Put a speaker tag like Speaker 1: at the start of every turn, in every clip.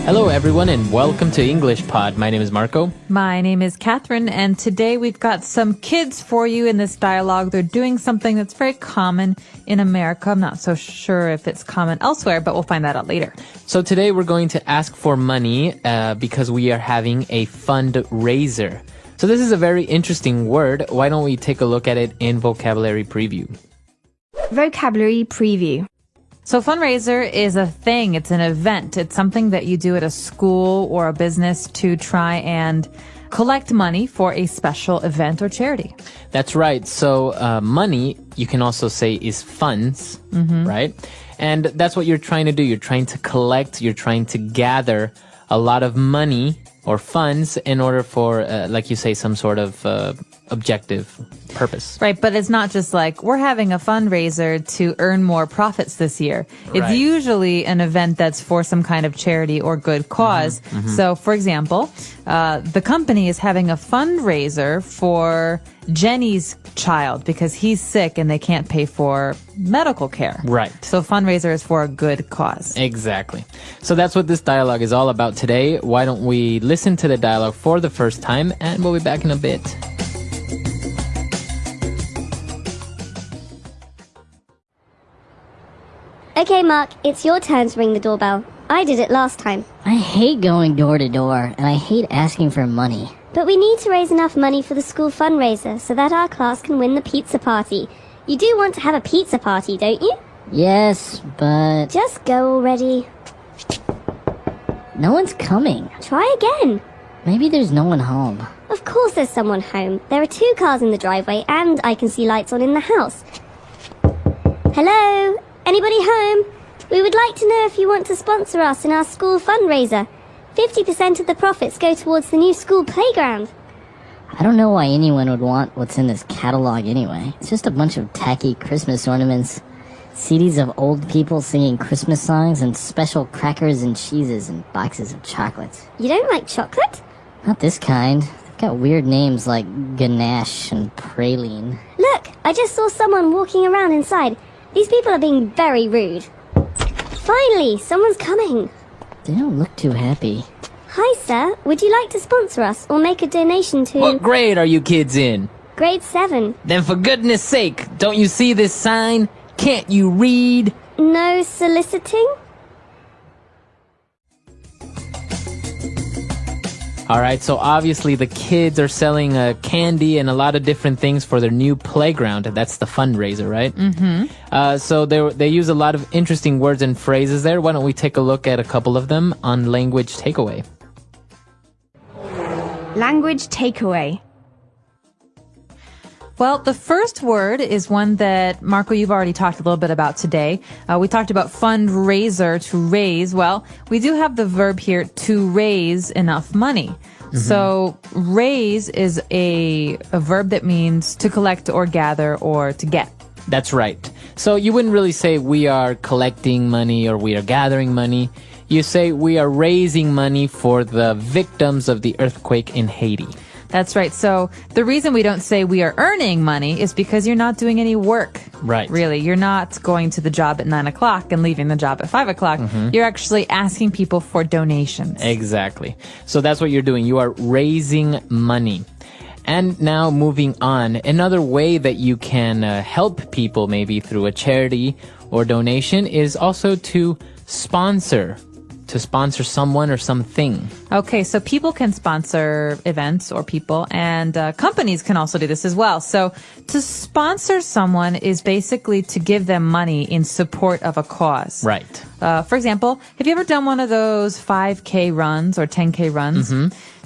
Speaker 1: Hello, everyone, and welcome to English Pod. My name is Marco.
Speaker 2: My name is Catherine, and today we've got some kids for you in this dialogue. They're doing something that's very common in America. I'm not so sure if it's common elsewhere, but we'll find that out later.
Speaker 1: So today we're going to ask for money because we are having a fundraiser. So this is a very interesting word. Why don't we take a look at it in Vocabulary Preview?
Speaker 3: Vocabulary Preview.
Speaker 2: So fundraiser is a thing. It's an event. It's something that you do at a school or a business to try and collect money for a special event or charity.
Speaker 1: That's right. So money, you can also say, is funds, right? And that's what you're trying to do. You're trying to collect, you're trying to gather a lot of money or funds in order for, like you say, some sort of objective purpose.
Speaker 2: Right, but it's not just like, we're having a fundraiser to earn more profits this year. It's
Speaker 1: Right.
Speaker 2: usually an event that's for some kind of charity or good cause. So, for example, the company is having a fundraiser for Jenny's child because he's sick and they can't pay for medical care.
Speaker 1: Right.
Speaker 2: So fundraiser is for a good cause.
Speaker 1: Exactly. So that's what this dialogue is all about today. Why don't we listen to the dialogue for the first time, and we'll be back in a bit.
Speaker 4: Okay, Mark, it's your turn to ring the doorbell. I did it last time.
Speaker 5: I hate going door to door, and I hate asking for money.
Speaker 4: But we need to raise enough money for the school fundraiser so that our class can win the pizza party. You do want to have a pizza party, don't you?
Speaker 5: Yes, but
Speaker 4: Just go already.
Speaker 5: no one's coming.
Speaker 4: Try again.
Speaker 5: Maybe there's no one home.
Speaker 4: Of course there's someone home. There are 2 cars in the driveway and I can see lights on in the house. Hello? Anybody home? We would like to know if you want to sponsor us in our school fundraiser. 50% of the profits go towards the new school playground.
Speaker 5: I don't know why anyone would want what's in this catalog anyway. It's just a bunch of tacky Christmas ornaments, CDs of old people singing Christmas songs, and special crackers and cheeses and boxes of chocolates.
Speaker 4: You don't like chocolate?
Speaker 5: Not this kind. They've got weird names like Ganache and Praline.
Speaker 4: Look, I just saw someone walking around inside. These people are being very rude. Finally, someone's coming.
Speaker 5: They don't look too happy.
Speaker 4: Hi, sir. Would you like to sponsor us or make a donation to
Speaker 1: What grade are you kids in?
Speaker 4: grade 7?
Speaker 1: Then for goodness sake, don't you see this sign? Can't you read?
Speaker 4: No soliciting?
Speaker 1: All right, so obviously the kids are selling candy and a lot of different things for their new playground. That's the fundraiser, right? So they use a lot of interesting words and phrases there. Why don't we take a look at a couple of them on Language Takeaway?
Speaker 3: Language Takeaway.
Speaker 2: Well, the first word is one that, Marco, you've already talked a little bit about today. We talked about fundraiser, to raise. Well, we do have the verb here, to raise enough money. So raise is a verb that means to collect or gather or to get.
Speaker 1: That's right. So you wouldn't really say we are collecting money or we are gathering money. You say we are raising money for the victims of the earthquake in Haiti.
Speaker 2: That's right. So the reason we don't say we are earning money is because you're not doing any work.
Speaker 1: Right.
Speaker 2: Really. You're not going to the job at 9 o'clock and leaving the job at 5 o'clock. You're actually asking people for donations.
Speaker 1: Exactly. So that's what you're doing. You are raising money. And now moving on, another way that you can help people maybe through a charity or donation is also to sponsor someone or something.
Speaker 2: Okay, so people can sponsor events or people, and companies can also do this as well. So to sponsor someone is basically to give them money in support of a cause.
Speaker 1: Right.
Speaker 2: For example, have you ever done one of those 5K runs or 10K runs?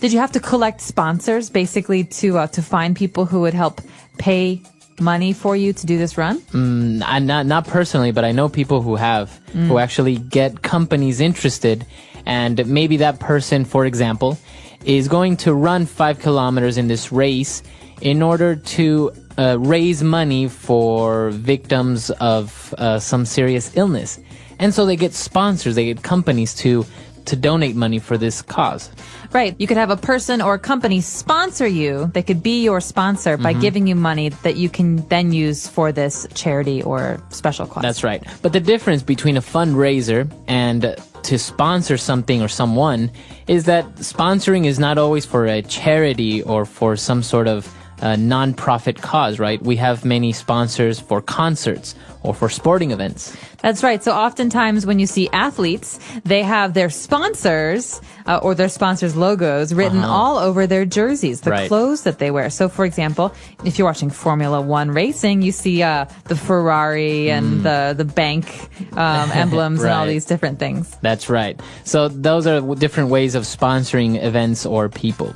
Speaker 2: Did you have to collect sponsors basically to find people who would help pay money for you to do this run?
Speaker 1: Not personally, but I know people who have, who actually get companies interested, and maybe that person, for example, is going to run 5 kilometers in this race in order to raise money for victims of some serious illness. And so they get sponsors, they get companies to to donate money for this cause.
Speaker 2: Right. You could have a person or a company sponsor you. They could be your sponsor by giving you money that you can then use for this charity or special cause.
Speaker 1: That's right. But the difference between a fundraiser and to sponsor something or someone is that sponsoring is not always for a charity or for some sort of non-profit cause, right? We have many sponsors for concerts or for sporting events.
Speaker 2: That's right. So oftentimes when you see athletes, they have their sponsors or their sponsors' logos written all over their jerseys, the clothes that they wear. So, for example, if you're watching Formula One racing, you see the Ferrari and the bank emblems and all these different things.
Speaker 1: That's right. So those are different ways of sponsoring events or people.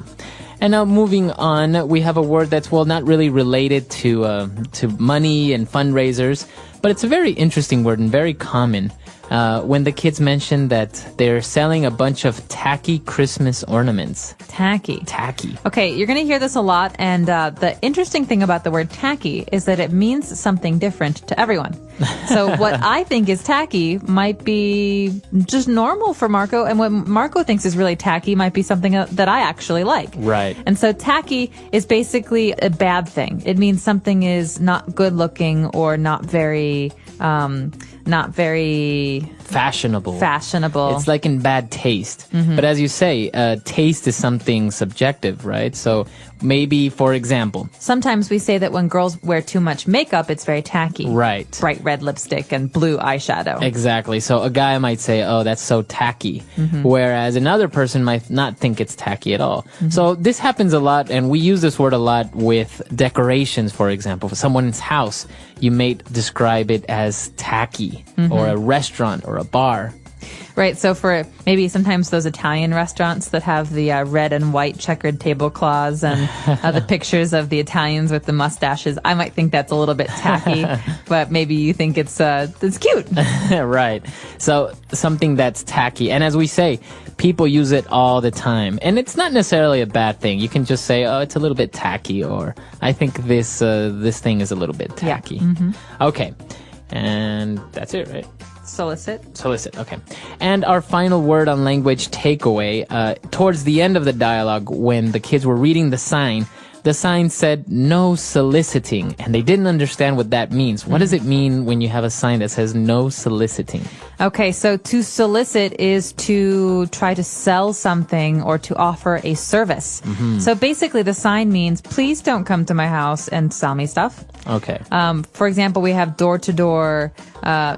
Speaker 1: And now moving on, we have a word that's, well, not really related to money and fundraisers, but it's a very interesting word and very common. When the kids mention that they're selling a bunch of tacky Christmas ornaments.
Speaker 2: Tacky.
Speaker 1: Tacky.
Speaker 2: Okay, you're going to hear this a lot, and the interesting thing about the word tacky is that it means something different to everyone. So what I think is tacky might be just normal for Marco, and what Marco thinks is really tacky might be something that I actually like.
Speaker 1: Right.
Speaker 2: And so tacky is basically a bad thing. It means something is not good looking or not very
Speaker 1: fashionable.
Speaker 2: Fashionable.
Speaker 1: It's like in bad taste. But as you say, taste is something subjective, right? So maybe, for example,
Speaker 2: sometimes we say that when girls wear too much makeup, it's very tacky.
Speaker 1: Right.
Speaker 2: Bright red lipstick and blue eyeshadow.
Speaker 1: Exactly. So a guy might say, oh, that's so tacky. Whereas another person might not think it's tacky at all. So this happens a lot, and we use this word a lot with decorations, for example. For someone's house, you may describe it as tacky, or a restaurant or a bar.
Speaker 2: Right. So for maybe sometimes those Italian restaurants that have the red and white checkered tablecloths and the pictures of the Italians with the mustaches, I might think that's a little bit tacky, but maybe you think it's cute.
Speaker 1: Right. So something that's tacky. And as we say, people use it all the time. And it's not necessarily a bad thing. You can just say, oh, it's a little bit tacky, or I think this thing is a little bit tacky.
Speaker 2: Yeah.
Speaker 1: Okay. And that's it, right?
Speaker 2: Solicit.
Speaker 1: Okay. And our final word on language takeaway, towards the end of the dialogue, when the kids were reading the sign said no soliciting, and they didn't understand what that means. What does it mean when you have a sign that says no soliciting?
Speaker 2: Okay, so to solicit is to try to sell something or to offer a service. So basically the sign means, please don't come to my house and sell me stuff.
Speaker 1: Okay.
Speaker 2: For example, we have door-to-door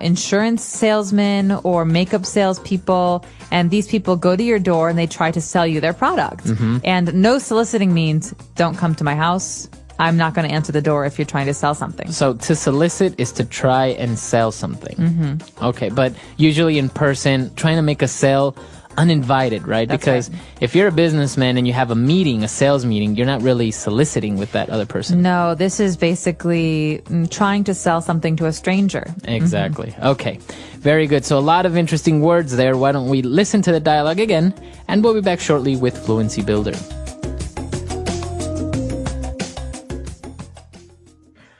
Speaker 2: insurance salesmen or makeup salespeople, and these people go to your door and they try to sell you their product. And no soliciting means don't come to my house. I'm not going to answer the door if you're trying to sell something.
Speaker 1: So to solicit is to try and sell something. Okay, but usually in person, trying to make a sale uninvited, right?
Speaker 2: That's
Speaker 1: because
Speaker 2: right.
Speaker 1: If you're a businessman and you have a meeting, a sales meeting, you're not really soliciting with that other person.
Speaker 2: No, this is basically trying to sell something to a stranger.
Speaker 1: Exactly. Okay. Very good. So a lot of interesting words there. Why don't we listen to the dialogue again, and we'll be back shortly with Fluency Builder.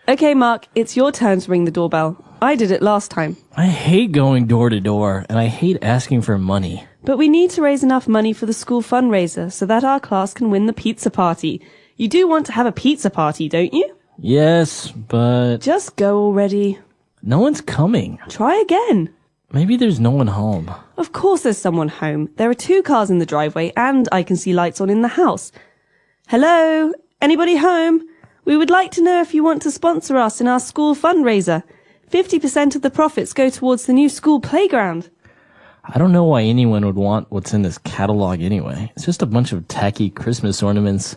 Speaker 6: Okay, Mark, it's your turn to ring the doorbell. I did it last time.
Speaker 7: I hate going door to door, and I hate asking for money.
Speaker 6: But we need to raise enough money for the school fundraiser so that our class can win the pizza party. You do want to have a pizza party, don't you?
Speaker 7: Yes, but
Speaker 6: Just go already.
Speaker 7: no one's coming.
Speaker 6: Try again.
Speaker 7: Maybe there's no one home.
Speaker 6: Of course there's someone home. There are 2 cars in the driveway and I can see lights on in the house. Hello? Anybody home? We would like to know if you want to sponsor us in our school fundraiser. 50% of the profits go towards the new school playground.
Speaker 7: I don't know why anyone would want what's in this catalog anyway. It's just a bunch of tacky Christmas ornaments,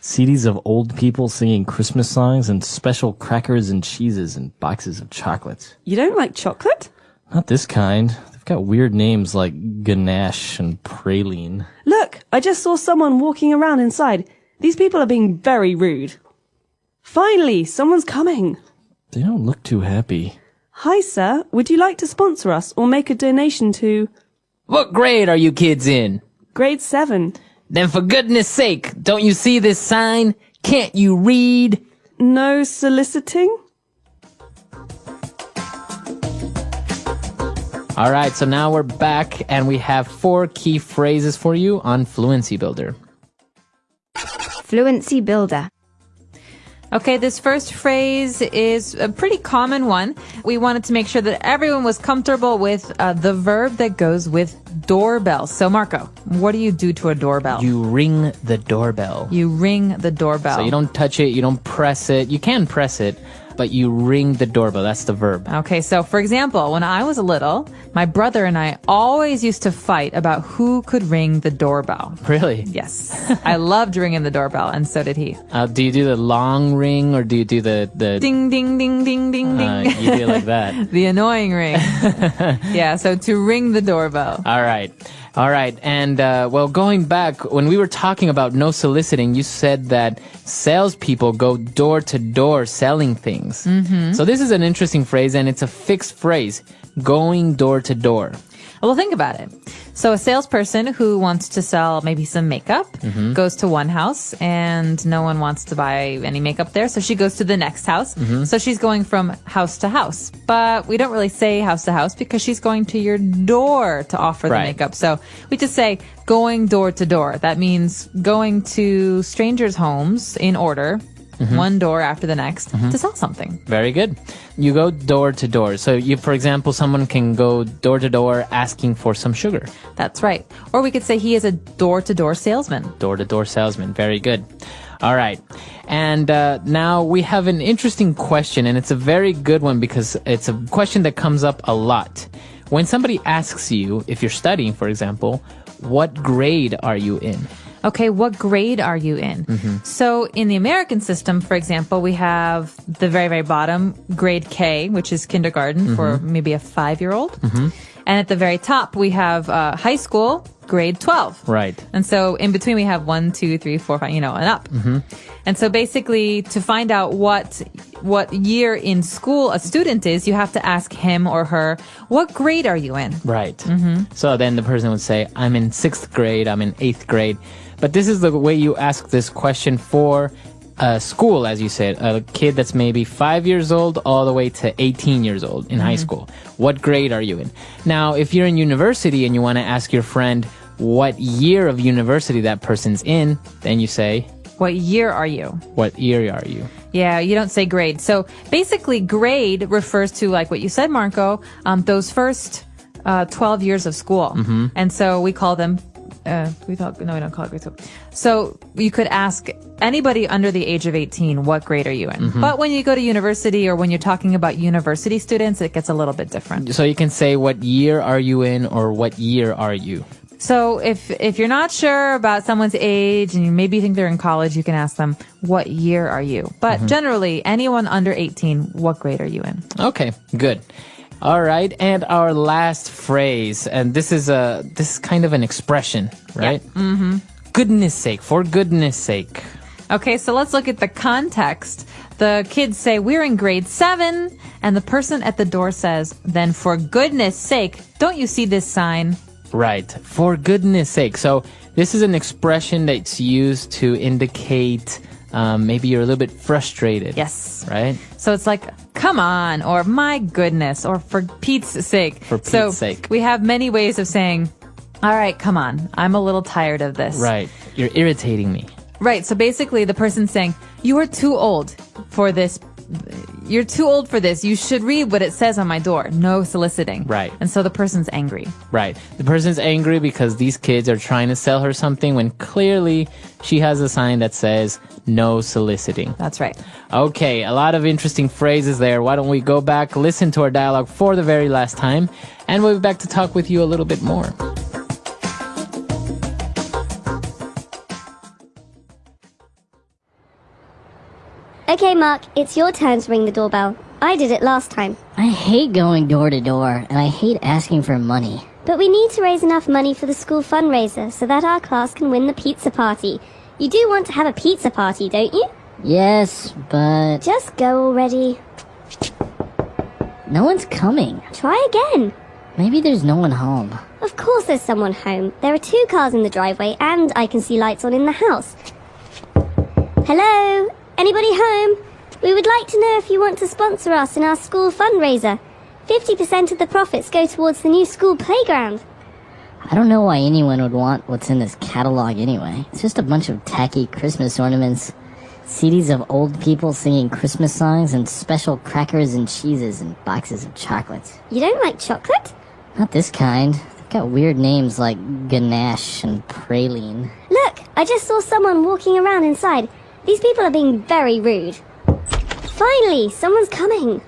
Speaker 7: CDs of old people singing Christmas songs, and special crackers and cheeses and boxes of chocolates.
Speaker 6: You don't like chocolate?
Speaker 7: Not this kind. They've got weird names like ganache and praline.
Speaker 6: Look, I just saw someone walking around inside. These people are being very rude. Finally, someone's coming.
Speaker 7: They don't look too happy.
Speaker 6: Hi, sir. Would you like to sponsor us or make a donation to
Speaker 1: What grade are you kids in?
Speaker 6: grade 7?
Speaker 1: Then for goodness sake, don't you see this sign? Can't you read? All right, so now we're back and we have 4 key phrases for you on Fluency Builder.
Speaker 3: Fluency builder.
Speaker 2: Okay, this first phrase is a pretty common one. We wanted to make sure that everyone was comfortable with the verb that goes with doorbell. So, Marco, what do you do to a doorbell?
Speaker 1: You ring the doorbell.
Speaker 2: You ring the doorbell.
Speaker 1: So you don't touch it, you don't press it. You can press it, but you ring the doorbell. That's the verb.
Speaker 2: Okay, so for example, when I was little, my brother and I always used to fight about who could ring the doorbell.
Speaker 1: Really?
Speaker 2: Yes. I loved ringing the doorbell, and so did he.
Speaker 1: Do you do the long ring or do you do the
Speaker 2: Ding, ding, ding, ding, ding, ding.
Speaker 1: You do it like that.
Speaker 2: The annoying ring. Yeah, so to ring the doorbell.
Speaker 1: All right. And, well, going back, when we were talking about no soliciting, you said that salespeople go door to door selling things. Mm-hmm. So this is an interesting phrase, and it's a fixed phrase, going door to door.
Speaker 2: Well, think about it. So a salesperson who wants to sell maybe some makeup goes to one house and no one wants to buy any makeup there. So she goes to the next house. So she's going from house to house. But we don't really say house to house because she's going to your door to offer the makeup. So we just say going door to door. That means going to strangers' homes in order. One door after the next to sell something.
Speaker 1: Very good. You go door to door. So you, for example, someone can go door to door asking for some sugar.
Speaker 2: That's right. Or we could say he is a door to door salesman.
Speaker 1: Door to door salesman. Very good. All right. And now we have an interesting question, and it's a very good one because it's a question that comes up a lot. When somebody asks you, if you're studying, for example, what grade are you in?
Speaker 2: Okay, what grade are you in? So in the American system, for example, we have the very, very bottom, grade K, which is kindergarten for maybe a 5-year-old. And at the very top, we have high school, grade 12.
Speaker 1: Right.
Speaker 2: And so in between, we have 1, 2, 3, 4, 5, and up. And so basically, to find out what year in school a student is, you have to ask him or her, what grade are you in?
Speaker 1: Right. So then the person would say, I'm in 6th grade, I'm in 8th grade. But this is the way you ask this question for school, as you said, a kid that's maybe 5 years old all the way to 18 years old in high school. What grade are you in? Now, if you're in university and you want to ask your friend what year of university that person's in, then you say,
Speaker 2: what year are you?
Speaker 1: What year are you?
Speaker 2: Yeah, you don't say grade. So basically, grade refers to, like what you said, Marco, those first 12 years of school. And so we call them we don't call it grade school. So you could ask anybody under the age of 18, what grade are you in? But when you go to university or when you're talking about university students, it gets a little bit different.
Speaker 1: So you can say, what year are you in, or what year are you?
Speaker 2: So if you're not sure about someone's age and you maybe think they're in college, you can ask them, what year are you? But generally, anyone under 18, what grade are you in?
Speaker 1: Okay, good. All right, and our last phrase, and this is kind of an expression, right? Yeah. Goodness sake, for goodness sake.
Speaker 2: Okay, so let's look at the context. The kids say, we're in grade 7, and the person at the door says, then for goodness sake, don't you see this sign?
Speaker 1: Right, for goodness sake. So this is an expression that's used to indicate maybe you're a little bit frustrated.
Speaker 2: Yes.
Speaker 1: Right?
Speaker 2: So it's like, come on, or my goodness, or for Pete's sake.
Speaker 1: For Pete's sake.
Speaker 2: We have many ways of saying, all right, come on, I'm a little tired of this.
Speaker 1: Right. You're irritating me.
Speaker 2: Right. So basically the person's saying, you are too old for this. You're too old for this. You should read what it says on my door. No soliciting.
Speaker 1: Right.
Speaker 2: And so the person's angry.
Speaker 1: Right. The person's angry because these kids are trying to sell her something when clearly she has a sign that says no soliciting.
Speaker 2: That's right.
Speaker 1: Okay, a lot of interesting phrases there. Why don't we go back, listen to our dialogue for the very last time, and we'll be back to talk with you a little bit more.
Speaker 4: Okay, Mark, it's your turn to ring the doorbell. I did it last time.
Speaker 5: I hate going door to door, and I hate asking for money.
Speaker 4: But we need to raise enough money for the school fundraiser so that our class can win the pizza party. You do want to have a pizza party, don't you?
Speaker 5: Yes, but...
Speaker 4: Just go already.
Speaker 5: No one's coming.
Speaker 4: Try again.
Speaker 5: Maybe there's no one home.
Speaker 4: Of course there's someone home. There are 2 cars in the driveway and I can see lights on in the house. Hello? Anybody home? We would like to know if you want to sponsor us in our school fundraiser. 50% of the profits go towards the new school playground.
Speaker 5: I don't know why anyone would want what's in this catalog anyway. It's just a bunch of tacky Christmas ornaments, CDs of old people singing Christmas songs, and special crackers and cheeses and boxes of chocolates.
Speaker 4: You don't like chocolate?
Speaker 5: Not this kind. They've got weird names like ganache and praline.
Speaker 4: Look, I just saw someone walking around inside. These people are being very rude. Finally, someone's coming.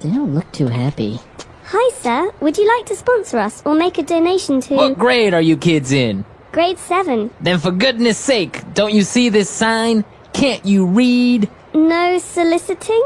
Speaker 5: They don't look too happy.
Speaker 4: Hi, sir. Would you like to sponsor us or make a donation to...
Speaker 1: What grade are you kids in?
Speaker 4: Grade 7.
Speaker 1: Then for goodness sake, don't you see this sign? Can't you read?
Speaker 4: No soliciting?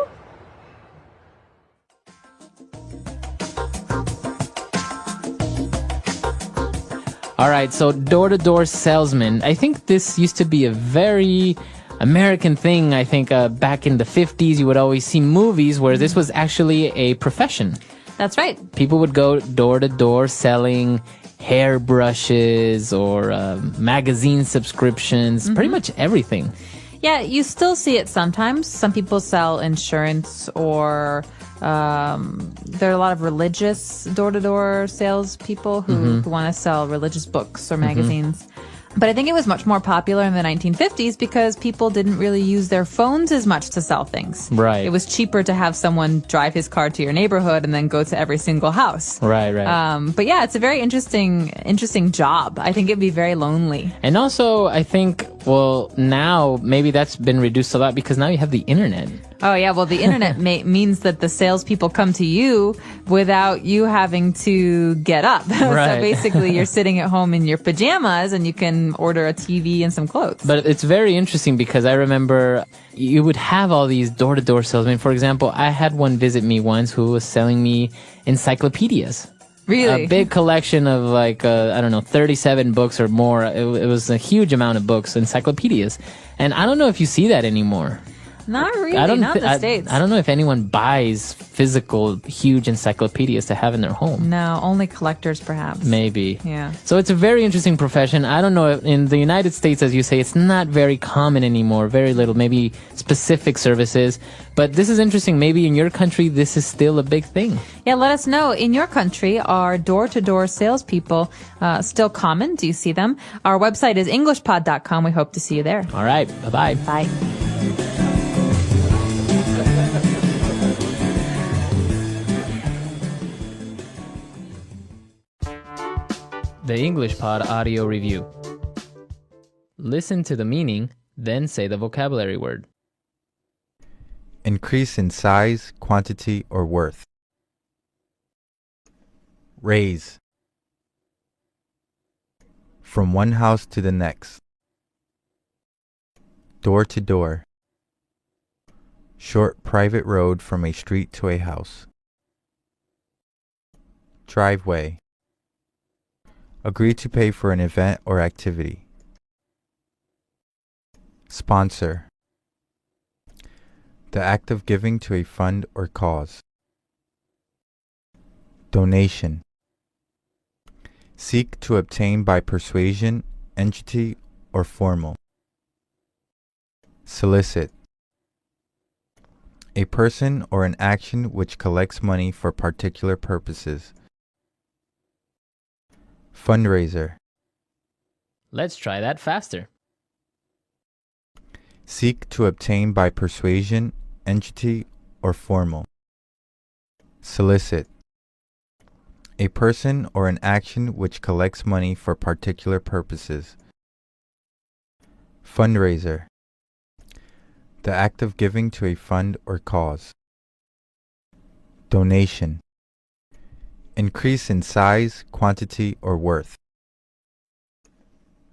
Speaker 1: All right, so door-to-door salesman. I think this used to be a very American thing. I think back in the 50s, you would always see movies where this was actually a profession.
Speaker 2: That's right.
Speaker 1: People would go door-to-door selling hairbrushes or magazine subscriptions, pretty much everything.
Speaker 2: Yeah, you still see it sometimes. Some people sell insurance or there are a lot of religious door-to-door salespeople who want to sell religious books or magazines. But I think it was much more popular in the 1950s because people didn't really use their phones as much to sell things.
Speaker 1: Right.
Speaker 2: It was cheaper to have someone drive his car to your neighborhood and then go to every single house.
Speaker 1: Right.
Speaker 2: But yeah, it's a very interesting job. I think it'd be very lonely.
Speaker 1: And also, I think, well, now maybe that's been reduced a lot because now you have the internet.
Speaker 2: Oh, yeah. Well, the internet means that the salespeople come to you without you having to get up.
Speaker 1: Right.
Speaker 2: So basically, you're sitting at home in your pajamas and you can order a TV and some clothes.
Speaker 1: But it's very interesting because I remember you would have all these door-to-door salesmen. For example, I had one visit me once who was selling me encyclopedias.
Speaker 2: Really?
Speaker 1: A big collection of 37 books or more. It was a huge amount of books, encyclopedias. And I don't know if you see that anymore.
Speaker 2: Not really, not the States.
Speaker 1: I don't know if anyone buys physical, huge encyclopedias to have in their home.
Speaker 2: No, only collectors, perhaps.
Speaker 1: Maybe.
Speaker 2: Yeah.
Speaker 1: So it's a very interesting profession. I don't know. In the United States, as you say, it's not very common anymore. Very little, maybe specific services. But this is interesting. Maybe in your country, this is still a big thing.
Speaker 2: Yeah, let us know. In your country, are door-to-door salespeople still common? Do you see them? Our website is englishpod.com. We hope to see you there.
Speaker 1: All right. Bye-bye.
Speaker 2: Bye.
Speaker 1: The English Pod Audio Review. Listen to the meaning, then say the vocabulary word.
Speaker 8: Increase in size, quantity, or worth. Raise. From one house to the next. Door to door. Short private road from a street to a house. Driveway. Agree to pay for an event or activity. Sponsor. The act of giving to a fund or cause. Donation. Seek to obtain by persuasion, entity, or formal. Solicit. A person or an action which collects money for particular purposes. Fundraiser.
Speaker 1: Let's try that faster.
Speaker 8: Seek to obtain by persuasion, entity, or formal. Solicit. A person or an action which collects money for particular purposes. Fundraiser. The act of giving to a fund or cause. Donation. Increase in size, quantity, or worth.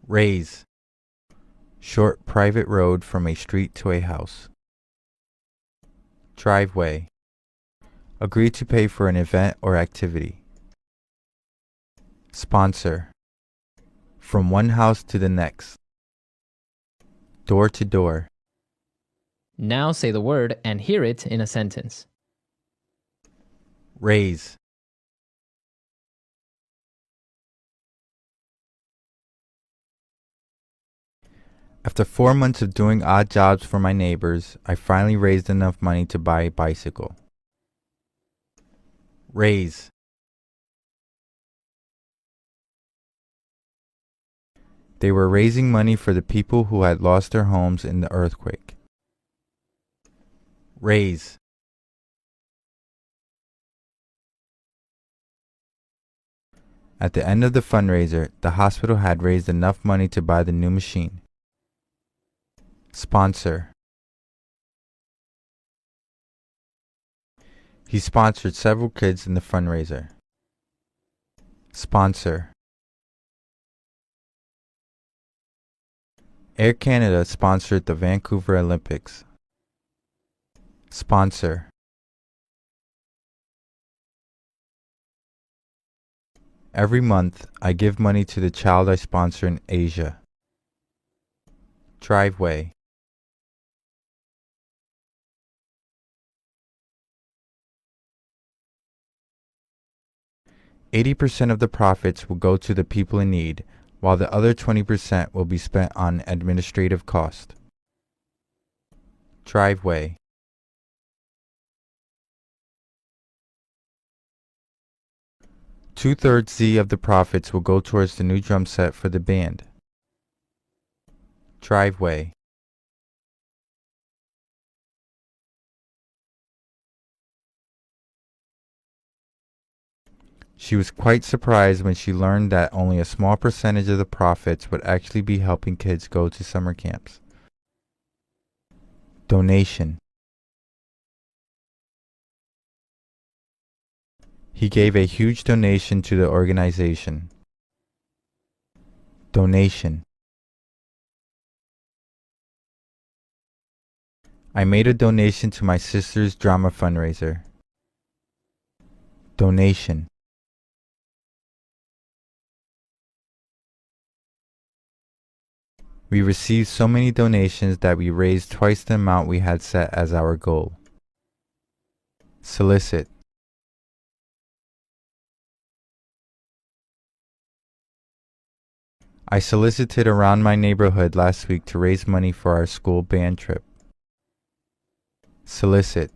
Speaker 8: Raise. Short private road from a street to a house. Driveway. Agree to pay for an event or activity. Sponsor. From one house to the next. Door to door.
Speaker 1: Now say the word and hear it in a sentence.
Speaker 8: Raise. After 4 months of doing odd jobs for my neighbors, I finally raised enough money to buy a bicycle. Raise. They were raising money for the people who had lost their homes in the earthquake. Raise. At the end of the fundraiser, the hospital had raised enough money to buy the new machine. Sponsor. He sponsored several kids in the fundraiser. Sponsor. Air Canada sponsored the Vancouver Olympics. Sponsor. Every month, I give money to the child I sponsor in Asia. Driveway. %80 of the profits will go to the people in need, while the other 20% will be spent on administrative cost. Driveway. Two-thirds of the profits will go towards the new drum set for the band. Driveway. She was quite surprised when she learned that only a small percentage of the profits would actually be helping kids go to summer camps. Donation. He gave a huge donation to the organization. Donation. I made a donation to my sister's drama fundraiser. Donation. We received so many donations that we raised twice the amount we had set as our goal. Solicit. I solicited around my neighborhood last week to raise money for our school band trip. Solicit.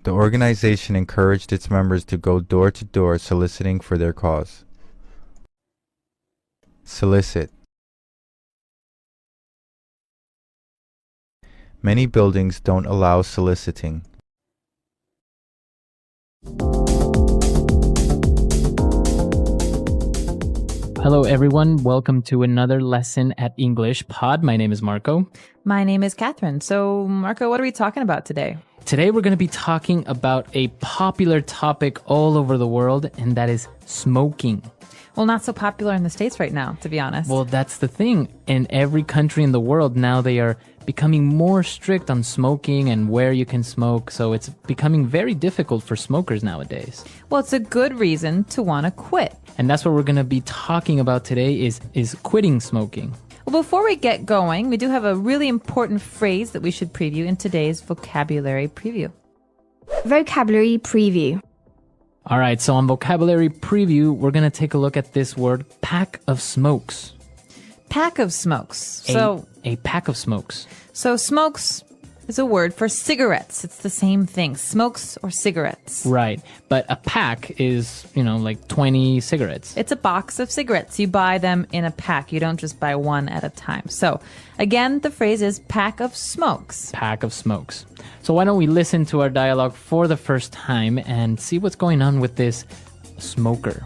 Speaker 8: The organization encouraged its members to go door to door soliciting for their cause. Solicit. Many buildings don't allow soliciting.
Speaker 1: Hello, everyone. Welcome to another lesson at English Pod. My name is Marco.
Speaker 2: My name is Catherine. So, Marco, what are we talking about today?
Speaker 1: Today, we're going to be talking about a popular topic all over the world, and that is smoking.
Speaker 2: Well, not so popular in the States right now, to be honest.
Speaker 1: Well, that's the thing. In every country in the world now, they are becoming more strict on smoking and where you can smoke. So it's becoming very difficult for smokers nowadays.
Speaker 2: Well, it's a good reason to want to quit.
Speaker 1: And that's what we're going to be talking about today is quitting smoking.
Speaker 2: Well, before we get going, we do have a really important phrase that we should preview in today's vocabulary preview.
Speaker 3: Vocabulary preview.
Speaker 1: All right, so on vocabulary preview, we're going to take a look at this word, pack of smokes.
Speaker 2: Pack of smokes.
Speaker 1: A pack of smokes.
Speaker 2: So smokes is a word for cigarettes. It's the same thing, smokes or cigarettes.
Speaker 1: Right, but a pack is, like 20 cigarettes.
Speaker 2: It's a box of cigarettes. You buy them in a pack. You don't just buy one at a time. So, again, the phrase is pack of smokes.
Speaker 1: Pack of smokes. So why don't we listen to our dialogue for the first time and see what's going on with this smoker.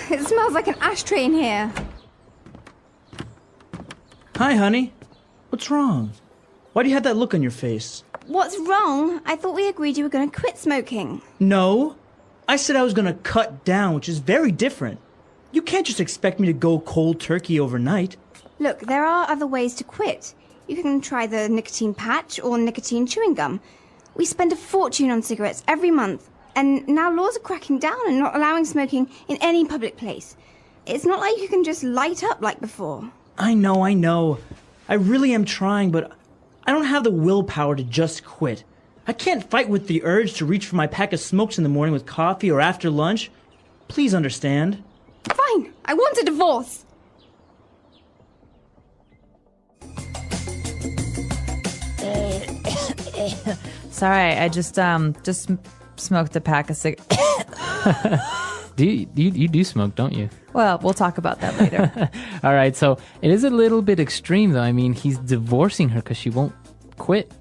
Speaker 3: It smells like an ashtray in here.
Speaker 9: Hi, honey. What's wrong? Why do you have that look on your face?
Speaker 3: What's wrong? I thought we agreed you were going to quit smoking.
Speaker 9: No. I said I was going to cut down, which is very different. You can't just expect me to go cold turkey overnight.
Speaker 3: Look, there are other ways to quit. You can try the nicotine patch or nicotine chewing gum. We spend a fortune on cigarettes every month. And now laws are cracking down and not allowing smoking in any public place. It's not like you can just light up like before.
Speaker 9: I know. I really am trying, but I don't have the willpower to just quit. I can't fight with the urge to reach for my pack of smokes in the morning with coffee or after lunch. Please understand.
Speaker 3: Fine, I want a divorce.
Speaker 2: Sorry, I just smoked a pack of cigarettes.
Speaker 1: You do smoke, don't you?
Speaker 2: Well, we'll talk about that later.
Speaker 1: All right, so it is a little bit extreme, though. I mean, he's divorcing her because she won't quit.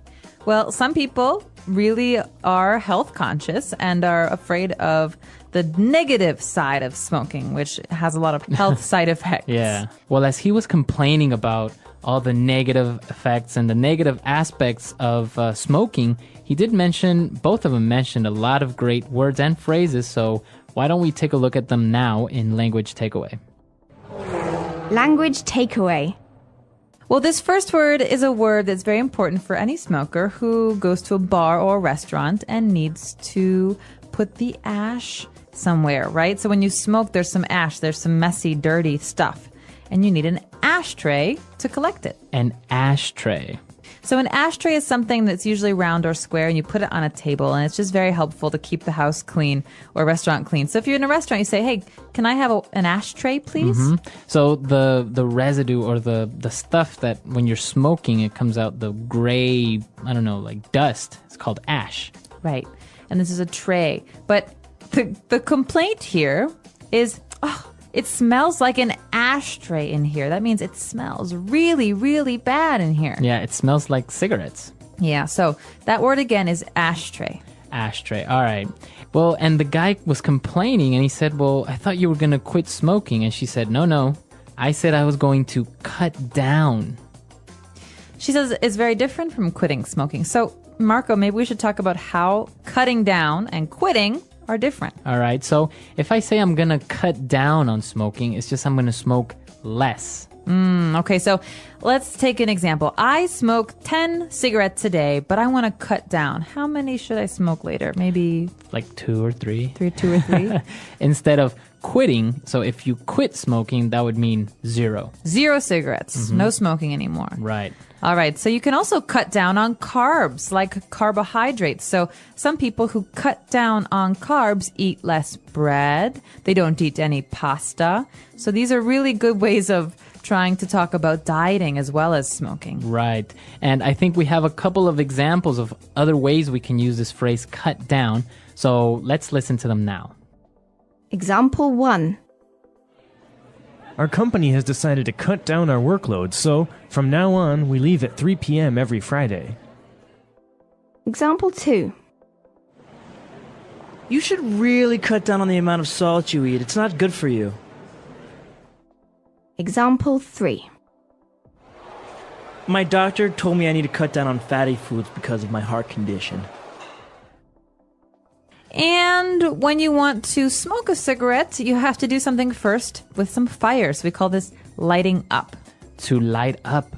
Speaker 2: Well, some people really are health conscious and are afraid of the negative side of smoking, which has a lot of health side effects.
Speaker 1: Yeah. Well, as he was complaining about all the negative effects and the negative aspects of smoking, he did mention, both of them mentioned a lot of great words and phrases. So why don't we take a look at them now in Language Takeaway?
Speaker 3: Language takeaway.
Speaker 2: Well, this first word is a word that's very important for any smoker who goes to a bar or a restaurant and needs to put the ash somewhere, right? So when you smoke, there's some ash, there's some messy, dirty stuff, and you need an ashtray to collect it.
Speaker 1: An ashtray.
Speaker 2: So an ashtray is something that's usually round or square, and you put it on a table, and it's just very helpful to keep the house clean or a restaurant clean. So if you're in a restaurant, you say, hey, can I have an ashtray, please?
Speaker 1: Mm-hmm. So the residue or the stuff that when you're smoking, it comes out the gray, I don't know, like dust. It's called ash.
Speaker 2: Right. And this is a tray. But the complaint here is, it smells like an ashtray in here. That means it smells really, really bad in here.
Speaker 1: Yeah, it smells like cigarettes.
Speaker 2: Yeah, so that word again is ashtray.
Speaker 1: Ashtray. All right. Well, and the guy was complaining and he said, well, I thought you were going to quit smoking. And she said, no. I said I was going to cut down.
Speaker 2: She says it's very different from quitting smoking. So, Marco, maybe we should talk about how cutting down and quitting are different.
Speaker 1: All right. So if I say I'm going to cut down on smoking, it's just I'm going to smoke less.
Speaker 2: Okay, so let's take an example. I smoke 10 cigarettes a day, but I want to cut down. How many should I smoke later? Maybe
Speaker 1: like 2 or 3.
Speaker 2: 2 or 3.
Speaker 1: Instead of quitting, so if you quit smoking, that would mean 0.
Speaker 2: 0 cigarettes. No smoking anymore.
Speaker 1: Right.
Speaker 2: All right. So you can also cut down on carbs, like carbohydrates. So some people who cut down on carbs eat less bread. They don't eat any pasta. So these are really good ways of trying to talk about dieting as well as smoking.
Speaker 1: Right. And I think we have a couple of examples of other ways we can use this phrase cut down. So let's listen to them now.
Speaker 3: Example 1.
Speaker 10: Our company has decided to cut down our workload, so from now on, we leave at 3 p.m. every Friday.
Speaker 3: Example 2.
Speaker 9: You should really cut down on the amount of salt you eat. It's not good for you.
Speaker 3: Example 3.
Speaker 9: My doctor told me I need to cut down on fatty foods because of my heart condition.
Speaker 2: And when you want to smoke a cigarette, you have to do something first with some fire. So we call this lighting up.
Speaker 1: To light up.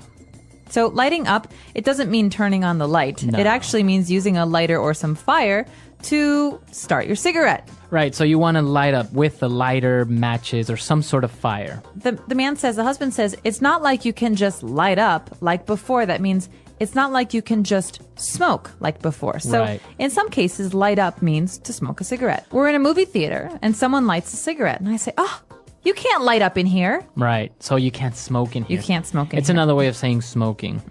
Speaker 2: So lighting up, it doesn't mean turning on the light.
Speaker 1: No.
Speaker 2: It actually means using a lighter or some fire to start your cigarette.
Speaker 1: Right, so you want to light up with a lighter, matches, or some sort of fire.
Speaker 2: The man says, the husband says, it's not like you can just light up like before. That means it's not like you can just smoke like before. So
Speaker 1: Right.
Speaker 2: in some cases, light up means to smoke a cigarette. We're in a movie theater and someone lights a cigarette. And I say, you can't light up in here.
Speaker 1: Right, so you can't smoke in here.
Speaker 2: You can't smoke in
Speaker 1: It's
Speaker 2: here.
Speaker 1: another way of saying smoking.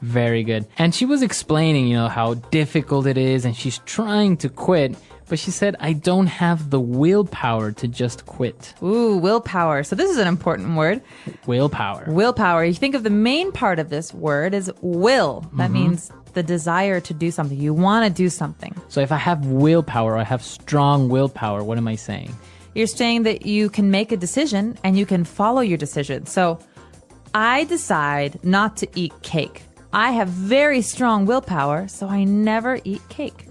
Speaker 1: Very good. And she was explaining, how difficult it is, and she's trying to quit, but she said, I don't have the willpower to just quit.
Speaker 2: Ooh, willpower. So this is an important word.
Speaker 1: Willpower.
Speaker 2: Willpower. You think of the main part of this word is will. That means the desire to do something. You want to do something.
Speaker 1: So if I have willpower, I have strong willpower, what am I saying?
Speaker 2: You're saying that you can make a decision and you can follow your decision. So I decide not to eat cake. I have very strong willpower, so I never eat cake.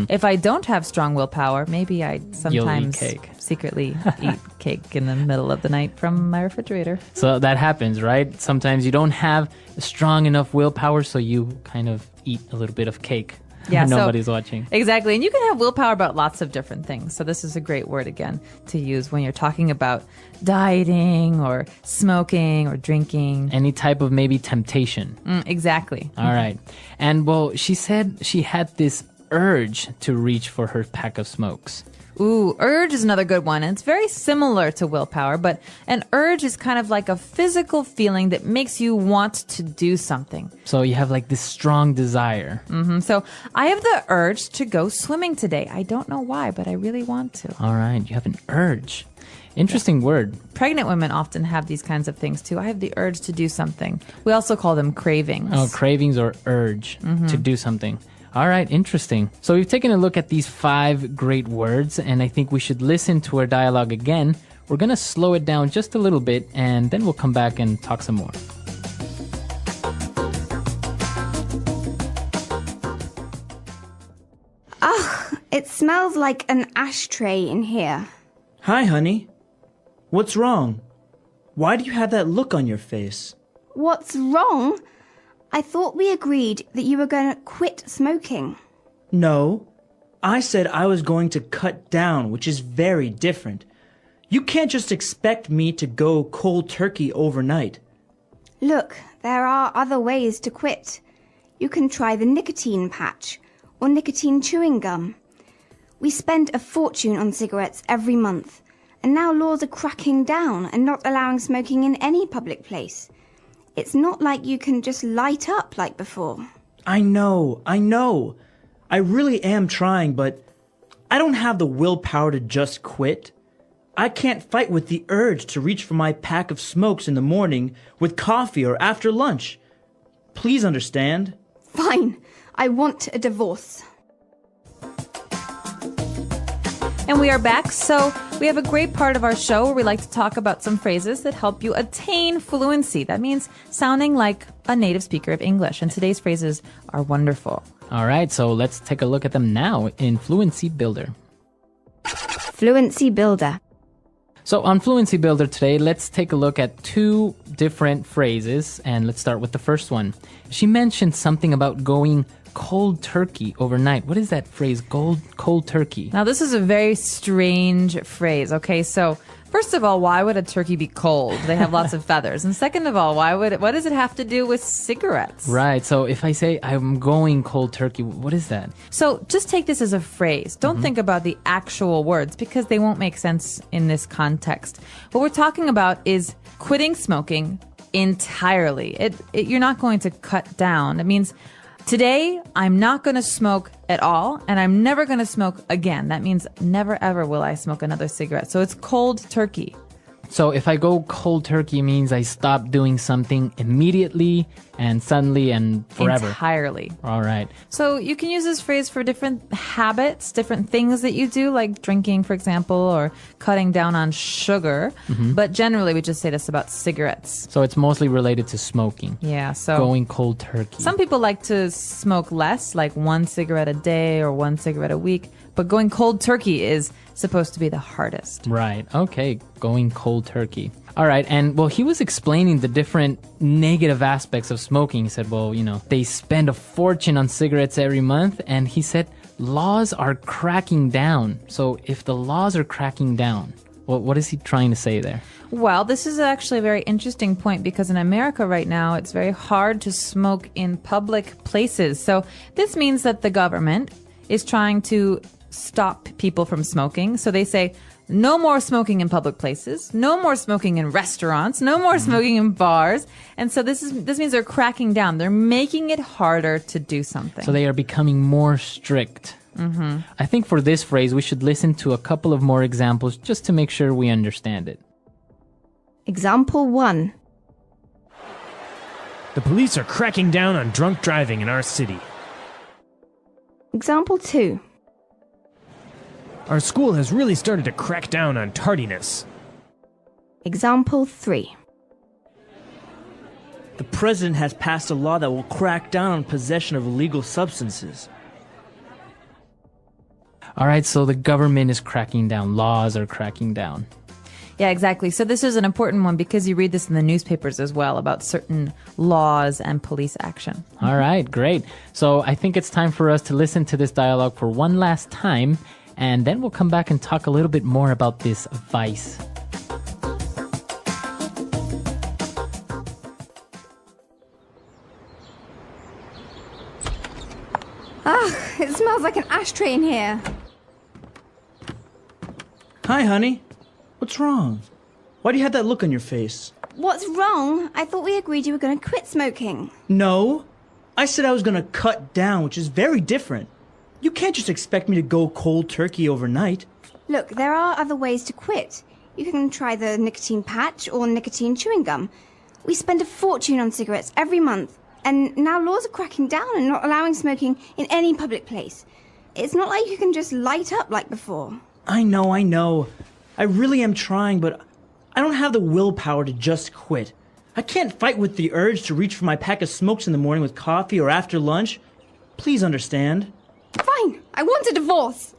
Speaker 2: If I don't have strong willpower, maybe I sometimes
Speaker 1: cake.
Speaker 2: secretly eat cake in the middle of the night from my refrigerator.
Speaker 1: So that happens, right? Sometimes you don't have strong enough willpower, so you kind of eat a little bit of cake.
Speaker 2: Yeah, so-
Speaker 1: Nobody's watching.
Speaker 2: Exactly. And you can have willpower about lots of different things. So this is a great word, again, to use when you're talking about dieting or smoking or drinking.
Speaker 1: Any type of maybe temptation.
Speaker 2: Exactly.
Speaker 1: All right. And well, she said she had this urge to reach for her pack of smokes.
Speaker 2: Ooh, urge is another good one. And it's very similar to willpower, but an urge is kind of like a physical feeling that makes you want to do something.
Speaker 1: So you have like this strong desire.
Speaker 2: So I have the urge to go swimming today. I don't know why, but I really want to.
Speaker 1: All right, you have an urge. Interesting word.
Speaker 2: Pregnant women often have these kinds of things too. I have the urge to do something. We also call them cravings.
Speaker 1: Oh, cravings or urge to do something. All right, interesting. So we've taken a look at these 5 great words, and I think we should listen to our dialogue again. We're going to slow it down just a little bit, and then we'll come back and talk some more.
Speaker 3: Ugh, it smells like an ashtray in here.
Speaker 9: Hi, honey. What's wrong? Why do you have that look on your face?
Speaker 3: What's wrong? I thought we agreed that you were going to quit smoking.
Speaker 9: No, I said I was going to cut down, which is very different. You can't just expect me to go cold turkey overnight.
Speaker 3: Look, there are other ways to quit. You can try the nicotine patch or nicotine chewing gum. We spend a fortune on cigarettes every month, and now laws are cracking down and not allowing smoking in any public place. It's not like you can just light up like before.
Speaker 9: I know. I really am trying, but I don't have the willpower to just quit. I can't fight with the urge to reach for my pack of smokes in the morning with coffee or after lunch. Please understand.
Speaker 3: Fine, I want a divorce.
Speaker 2: And we are back. So we have a great part of our show where we like to talk about some phrases that help you attain fluency. That means sounding like a native speaker of English. And today's phrases are wonderful.
Speaker 1: All right, so let's take a look at them now in Fluency Builder.
Speaker 3: Fluency Builder.
Speaker 1: So on Fluency Builder today, let's take a look at 2 different phrases, and let's start with the first one. She mentioned something about going cold turkey overnight. What is that phrase, cold turkey?
Speaker 2: Now, this is a very strange phrase. Okay, so first of all, why would a turkey be cold? They have lots of feathers. And second of all, what does it have to do with cigarettes?
Speaker 1: Right, so if I say I'm going cold turkey, what is that?
Speaker 2: So just take this as a phrase. Don't think about the actual words because they won't make sense in this context. What we're talking about is quitting smoking entirely. You're not going to cut down. It means today, I'm not going to smoke at all, and I'm never going to smoke again. That means never, ever will I smoke another cigarette. So it's cold turkey.
Speaker 1: So if I go cold turkey means I stop doing something immediately and suddenly and forever.
Speaker 2: Entirely.
Speaker 1: All right.
Speaker 2: So you can use this phrase for different habits, different things that you do, like drinking, for example, or cutting down on sugar. But generally, we just say this about cigarettes.
Speaker 1: So it's mostly related to smoking.
Speaker 2: Yeah, so
Speaker 1: Going cold turkey.
Speaker 2: some people like to smoke less, like 1 cigarette a day or 1 cigarette a week. But going cold turkey is supposed to be the hardest.
Speaker 1: Right. Okay. Going cold turkey. All right. And well, he was explaining the different negative aspects of smoking. He said, well, they spend a fortune on cigarettes every month. And he said, laws are cracking down. So if the laws are cracking down, what is he trying to say there?
Speaker 2: Well, this is actually a very interesting point because in America right now, it's very hard to smoke in public places. So this means that the government is trying to stop people from smoking. So they say, no more smoking in public places, no more smoking in restaurants, no more smoking in bars. And so this means they're cracking down. They're making it harder to do something.
Speaker 1: So they are becoming more strict. I think for this phrase, we should listen to a couple of more examples just to make sure we understand it.
Speaker 3: Example 1.
Speaker 10: The police are cracking down on drunk driving in our city.
Speaker 3: Example 2.
Speaker 10: Our school has really started to crack down on tardiness.
Speaker 3: Example 3.
Speaker 9: The president has passed a law that will crack down on possession of illegal substances.
Speaker 1: All right, so the government is cracking down. Laws are cracking down.
Speaker 2: Yeah, exactly. So this is an important one because you read this in the newspapers as well about certain laws and police action.
Speaker 1: All right, great. So I think it's time for us to listen to this dialogue for one last time, and then we'll come back and talk a little bit more about this vice.
Speaker 3: It smells like an ashtray in here.
Speaker 9: Hi, honey. What's wrong? Why do you have that look on your face?
Speaker 3: What's wrong? I thought we agreed you were going to quit smoking.
Speaker 9: No. I said I was going to cut down, which is very different. You can't just expect me to go cold turkey overnight.
Speaker 3: Look, there are other ways to quit. You can try the nicotine patch or nicotine chewing gum. We spend a fortune on cigarettes every month, and now laws are cracking down and not allowing smoking in any public place. It's not like you can just light up like before.
Speaker 9: I know. I really am trying, but I don't have the willpower to just quit. I can't fight with the urge to reach for my pack of smokes in the morning with coffee or after lunch. Please understand.
Speaker 3: Fine, I want a divorce.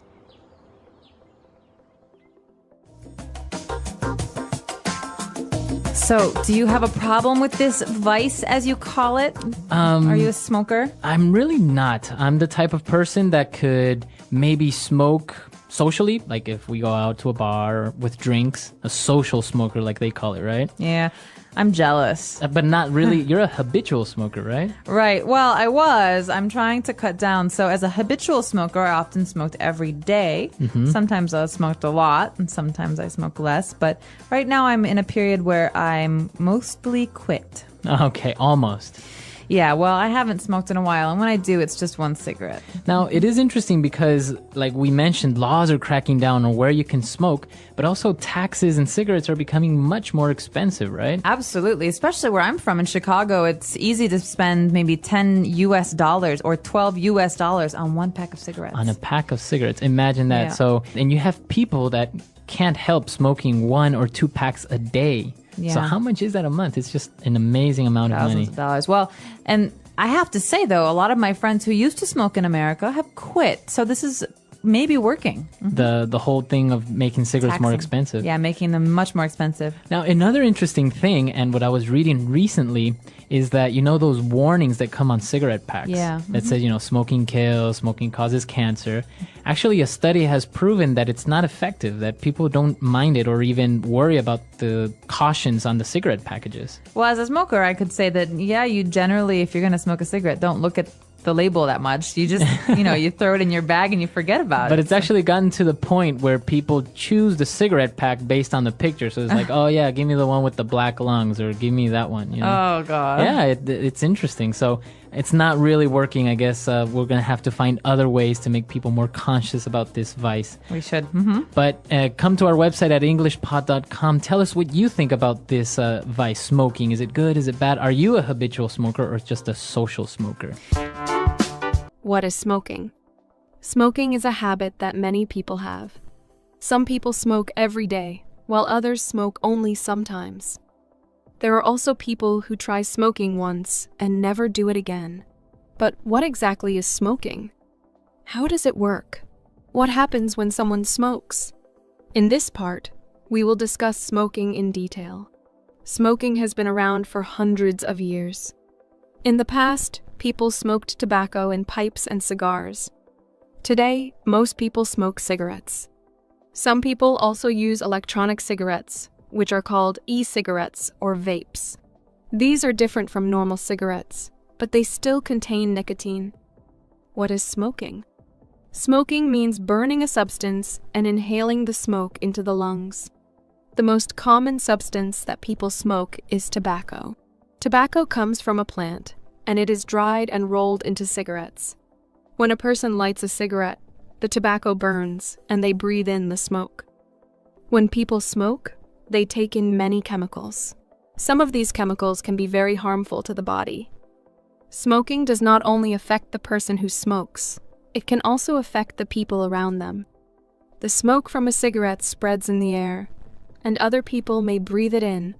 Speaker 2: So, do you have a problem with this vice, as you call it? Are you a smoker?
Speaker 1: I'm really not. I'm the type of person that could maybe smoke socially, like if we go out to a bar with drinks, a social smoker like they call it, right?
Speaker 2: Yeah, I'm jealous.
Speaker 1: But not really. You're a habitual smoker, right?
Speaker 2: Right. Well, I'm trying to cut down. So as a habitual smoker, I often smoked every day. Sometimes I smoked a lot and sometimes I smoke less. But right now I'm in a period where I'm mostly quit.
Speaker 1: Okay, almost.
Speaker 2: Yeah, well, I haven't smoked in a while, and when I do, it's just one cigarette.
Speaker 1: Now, it is interesting because, like we mentioned, laws are cracking down on where you can smoke, but also taxes and cigarettes are becoming much more expensive, right?
Speaker 2: Absolutely, especially where I'm from in Chicago. It's easy to spend maybe $10 or $12 on one pack of cigarettes.
Speaker 1: On a pack of cigarettes. Imagine that.
Speaker 2: Yeah.
Speaker 1: So, and you have people that can't help smoking 1 or 2 packs a day.
Speaker 2: Yeah.
Speaker 1: So how much is that a month? It's just an amazing amount of money.
Speaker 2: Thousands of dollars. Well, and I have to say, though, a lot of my friends who used to smoke in America have quit. So this is maybe working.
Speaker 1: The whole thing of making cigarettes more
Speaker 2: Taxing.
Speaker 1: expensive.
Speaker 2: Yeah, making them much more expensive.
Speaker 1: Now, another interesting thing, and what I was reading recently, is that, those warnings that come on cigarette packs that says, smoking kills, smoking causes cancer. Actually, a study has proven that it's not effective, that people don't mind it or even worry about the cautions on the cigarette packages.
Speaker 2: Well, as a smoker, I could say that, you generally, if you're going to smoke a cigarette, don't look at the label that much. You just, you throw it in your bag and you forget about it.
Speaker 1: But it's actually gotten to the point where people choose the cigarette pack based on the picture. So it's like, oh yeah, give me the one with the black lungs, or give me that one.
Speaker 2: Oh God.
Speaker 1: Yeah, it's interesting. So it's not really working. I guess we're going to have to find other ways to make people more conscious about this vice.
Speaker 2: We should.
Speaker 1: But come to our website at englishpod.com. Tell us what you think about this vice, smoking. Is it good? Is it bad? Are you a habitual smoker or just a social smoker?
Speaker 11: What is smoking? Smoking is a habit that many people have. Some people smoke every day, while others smoke only sometimes. There are also people who try smoking once and never do it again. But what exactly is smoking? How does it work? What happens when someone smokes? In this part, we will discuss smoking in detail. Smoking has been around for hundreds of years. In the past, people smoked tobacco in pipes and cigars. Today, most people smoke cigarettes. Some people also use electronic cigarettes, which are called e-cigarettes or vapes. These are different from normal cigarettes, but they still contain nicotine. What is smoking? Smoking means burning a substance and inhaling the smoke into the lungs. The most common substance that people smoke is tobacco. Tobacco comes from a plant, and it is dried and rolled into cigarettes. When a person lights a cigarette, the tobacco burns and they breathe in the smoke. When people smoke, they take in many chemicals. Some of these chemicals can be very harmful to the body. Smoking does not only affect the person who smokes, it can also affect the people around them. The smoke from a cigarette spreads in the air, and other people may breathe it in.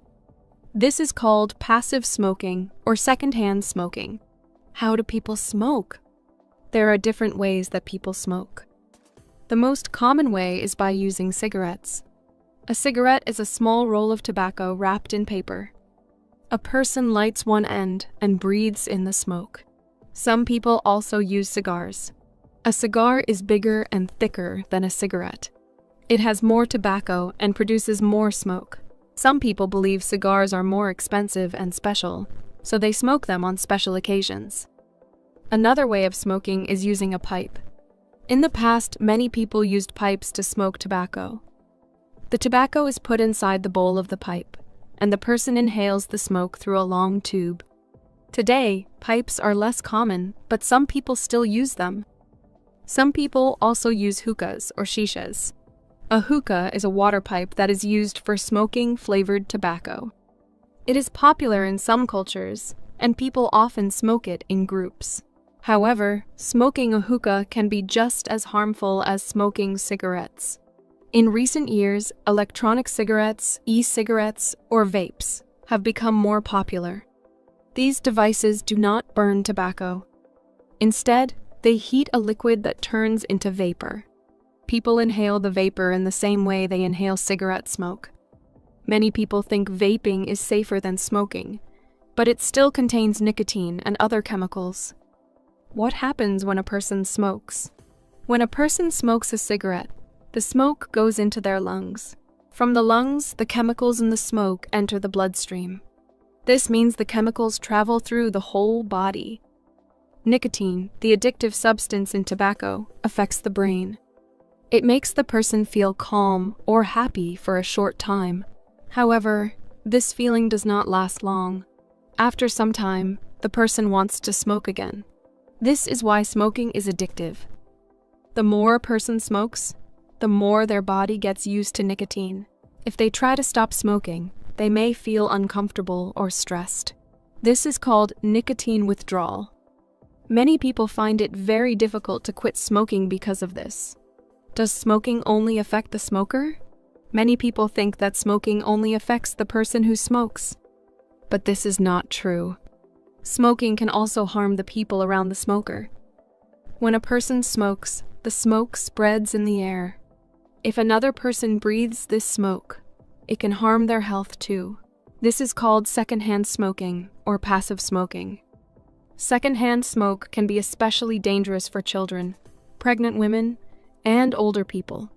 Speaker 11: This is called passive smoking or secondhand smoking. How do people smoke? There are different ways that people smoke. The most common way is by using cigarettes. A cigarette is a small roll of tobacco wrapped in paper. A person lights one end and breathes in the smoke. Some people also use cigars. A cigar is bigger and thicker than a cigarette. It has more tobacco and produces more smoke. Some people believe cigars are more expensive and special, so they smoke them on special occasions. Another way of smoking is using a pipe. In the past, many people used pipes to smoke tobacco. The tobacco is put inside the bowl of the pipe, and the person inhales the smoke through a long tube. Today, pipes are less common, but some people still use them. Some people also use hookahs or shishas. A hookah is a water pipe that is used for smoking flavored tobacco. It is popular in some cultures, and people often smoke it in groups. However, smoking a hookah can be just as harmful as smoking cigarettes. In recent years, electronic cigarettes, e-cigarettes, or vapes have become more popular. These devices do not burn tobacco. Instead, they heat a liquid that turns into vapor. People inhale the vapor in the same way they inhale cigarette smoke. Many people think vaping is safer than smoking, but it still contains nicotine and other chemicals. What happens when a person smokes? When a person smokes a cigarette, the smoke goes into their lungs. From the lungs, the chemicals in the smoke enter the bloodstream. This means the chemicals travel through the whole body. Nicotine, the addictive substance in tobacco, affects the brain. It makes the person feel calm or happy for a short time. However, this feeling does not last long. After some time, the person wants to smoke again. This is why smoking is addictive. The more a person smokes, the more their body gets used to nicotine. If they try to stop smoking, they may feel uncomfortable or stressed. This is called nicotine withdrawal. Many people find it very difficult to quit smoking because of this. Does smoking only affect the smoker? Many people think that smoking only affects the person who smokes. But this is not true. Smoking can also harm the people around the smoker. When a person smokes, the smoke spreads in the air. If another person breathes this smoke, it can harm their health too. This is called secondhand smoking or passive smoking. Secondhand smoke can be especially dangerous for children, pregnant women, and older people.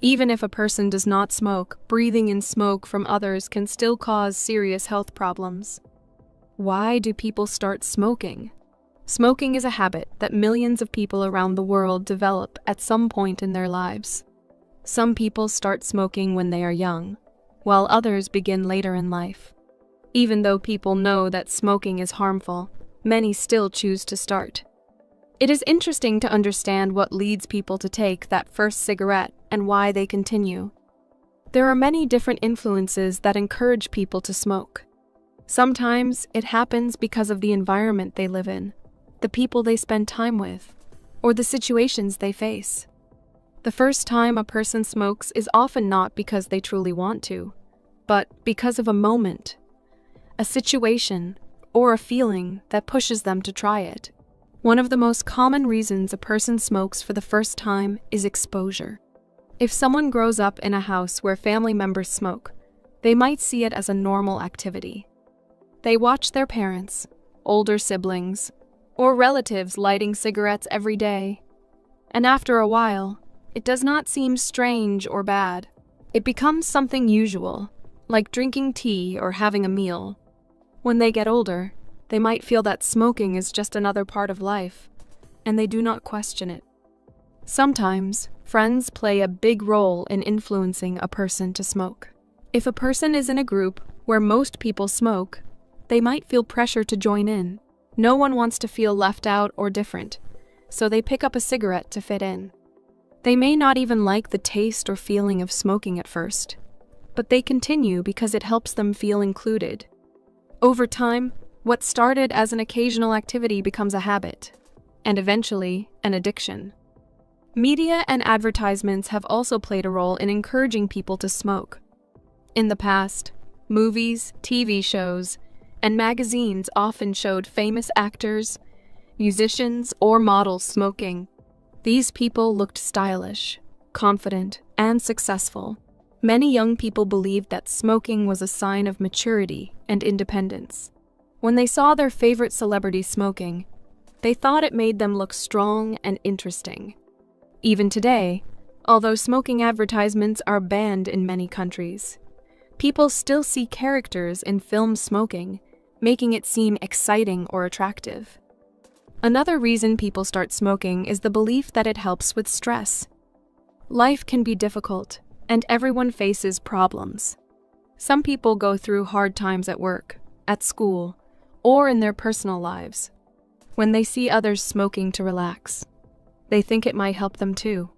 Speaker 11: Even if a person does not smoke, breathing in smoke from others can still cause serious health problems. Why do people start smoking? Smoking is a habit that millions of people around the world develop at some point in their lives. Some people start smoking when they are young, while others begin later in life. Even though people know that smoking is harmful, many still choose to start. It is interesting to understand what leads people to take that first cigarette and why they continue. There are many different influences that encourage people to smoke. Sometimes it happens because of the environment they live in, the people they spend time with, or the situations they face. The first time a person smokes is often not because they truly want to, but because of a moment, a situation, or a feeling that pushes them to try it. One of the most common reasons a person smokes for the first time is exposure. If someone grows up in a house where family members smoke, they might see it as a normal activity. They watch their parents, older siblings, or relatives lighting cigarettes every day, and after a while, it does not seem strange or bad. It becomes something usual, like drinking tea or having a meal. When they get older, they might feel that smoking is just another part of life, and they do not question it. Sometimes, friends play a big role in influencing a person to smoke. If a person is in a group where most people smoke, they might feel pressure to join in. No one wants to feel left out or different, so they pick up a cigarette to fit in. They may not even like the taste or feeling of smoking at first, but they continue because it helps them feel included. Over time, what started as an occasional activity becomes a habit, and eventually, an addiction. Media and advertisements have also played a role in encouraging people to smoke. In the past, movies, TV shows, and magazines often showed famous actors, musicians, or models smoking. These people looked stylish, confident, and successful. Many young people believed that smoking was a sign of maturity and independence. When they saw their favorite celebrity smoking, they thought it made them look strong and interesting. Even today, although smoking advertisements are banned in many countries, people still see characters in films smoking, making it seem exciting or attractive. Another reason people start smoking is the belief that it helps with stress. Life can be difficult, and everyone faces problems. Some people go through hard times at work, at school, or in their personal lives. When they see others smoking to relax, they think it might help them too.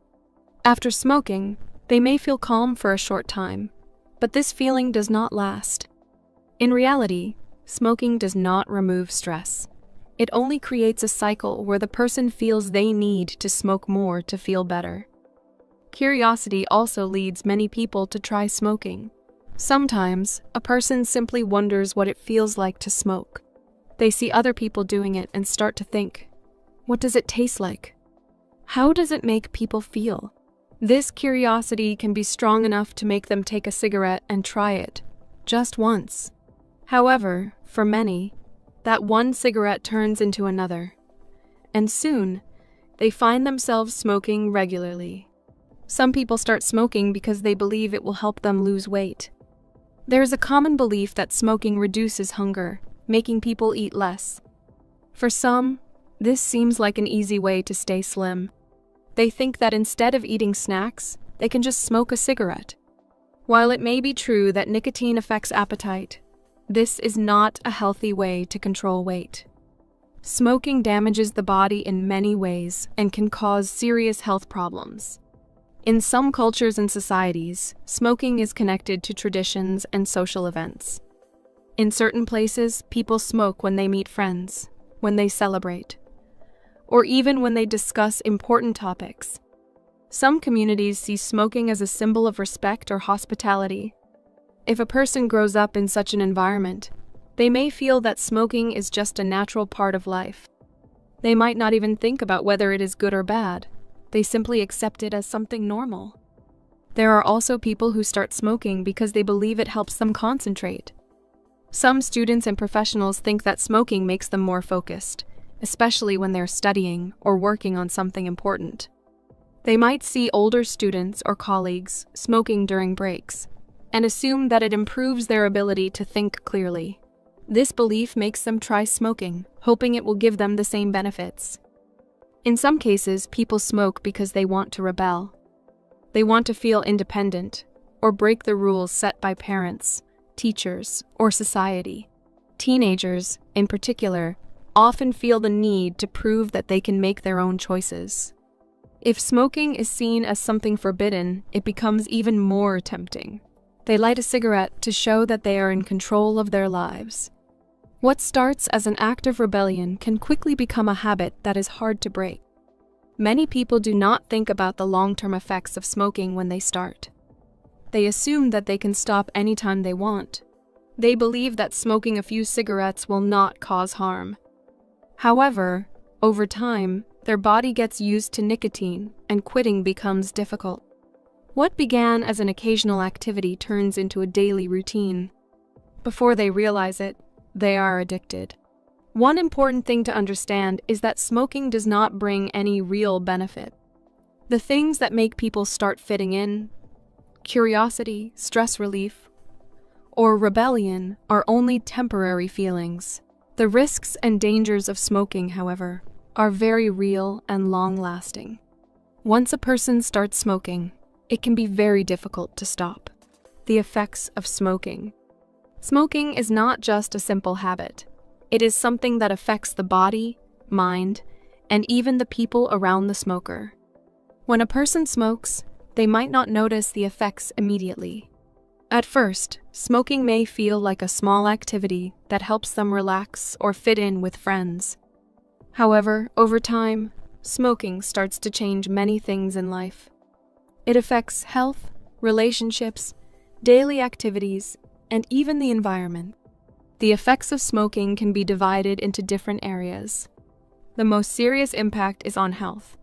Speaker 11: After smoking, they may feel calm for a short time, but this feeling does not last. In reality, smoking does not remove stress. It only creates a cycle where the person feels they need to smoke more to feel better. Curiosity also leads many people to try smoking. Sometimes, a person simply wonders what it feels like to smoke. They see other people doing it and start to think, what does it taste like? How does it make people feel? This curiosity can be strong enough to make them take a cigarette and try it, just once. However, for many, that one cigarette turns into another, and soon, they find themselves smoking regularly. Some people start smoking because they believe it will help them lose weight. There is a common belief that smoking reduces hunger, making people eat less. For some, this seems like an easy way to stay slim. They think that instead of eating snacks, they can just smoke a cigarette. While it may be true that nicotine affects appetite, this is not a healthy way to control weight. Smoking damages the body in many ways and can cause serious health problems. In some cultures and societies, smoking is connected to traditions and social events. In certain places, people smoke when they meet friends, when they celebrate, or even when they discuss important topics. Some communities see smoking as a symbol of respect or hospitality. If a person grows up in such an environment, they may feel that smoking is just a natural part of life. They might not even think about whether it is good or bad. They simply accept it as something normal. There are also people who start smoking because they believe it helps them concentrate. Some students and professionals think that smoking makes them more focused, especially when they're studying or working on something important. They might see older students or colleagues smoking during breaks and assume that it improves their ability to think clearly. This belief makes them try smoking, hoping it will give them the same benefits. In some cases, people smoke because they want to rebel. They want to feel independent or break the rules set by parents, teachers, or society. Teenagers, in particular, often feel the need to prove that they can make their own choices. If smoking is seen as something forbidden, it becomes even more tempting. They light a cigarette to show that they are in control of their lives. What starts as an act of rebellion can quickly become a habit that is hard to break. Many people do not think about the long-term effects of smoking when they start. They assume that they can stop anytime they want. They believe that smoking a few cigarettes will not cause harm. However, over time, their body gets used to nicotine and quitting becomes difficult. What began as an occasional activity turns into a daily routine. Before they realize it, they are addicted. One important thing to understand is that smoking does not bring any real benefit. The things that make people start fitting in, curiosity, stress relief, or rebellion are only temporary feelings. The risks and dangers of smoking, however, are very real and long-lasting. Once a person starts smoking, it can be very difficult to stop. The effects of smoking. Smoking is not just a simple habit. It is something that affects the body, mind, and even the people around the smoker. When a person smokes, they might not notice the effects immediately. At first, smoking may feel like a small activity that helps them relax or fit in with friends. However, over time, smoking starts to change many things in life. It affects health, relationships, daily activities, and even the environment. The effects of smoking can be divided into different areas. The most serious impact is on health.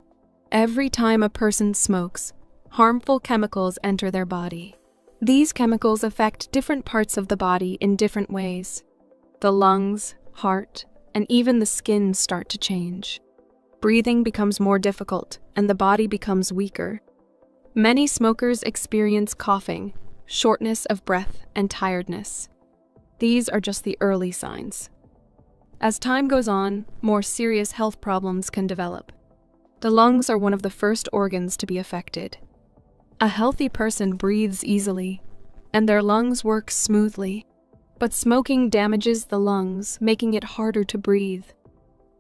Speaker 11: Every time a person smokes, harmful chemicals enter their body. These chemicals affect different parts of the body in different ways. The lungs, heart, and even the skin start to change. Breathing becomes more difficult, and the body becomes weaker. Many smokers experience coughing, shortness of breath, and tiredness. These are just the early signs. As time goes on, more serious health problems can develop. The lungs are one of the first organs to be affected. A healthy person breathes easily, and their lungs work smoothly. But smoking damages the lungs, making it harder to breathe.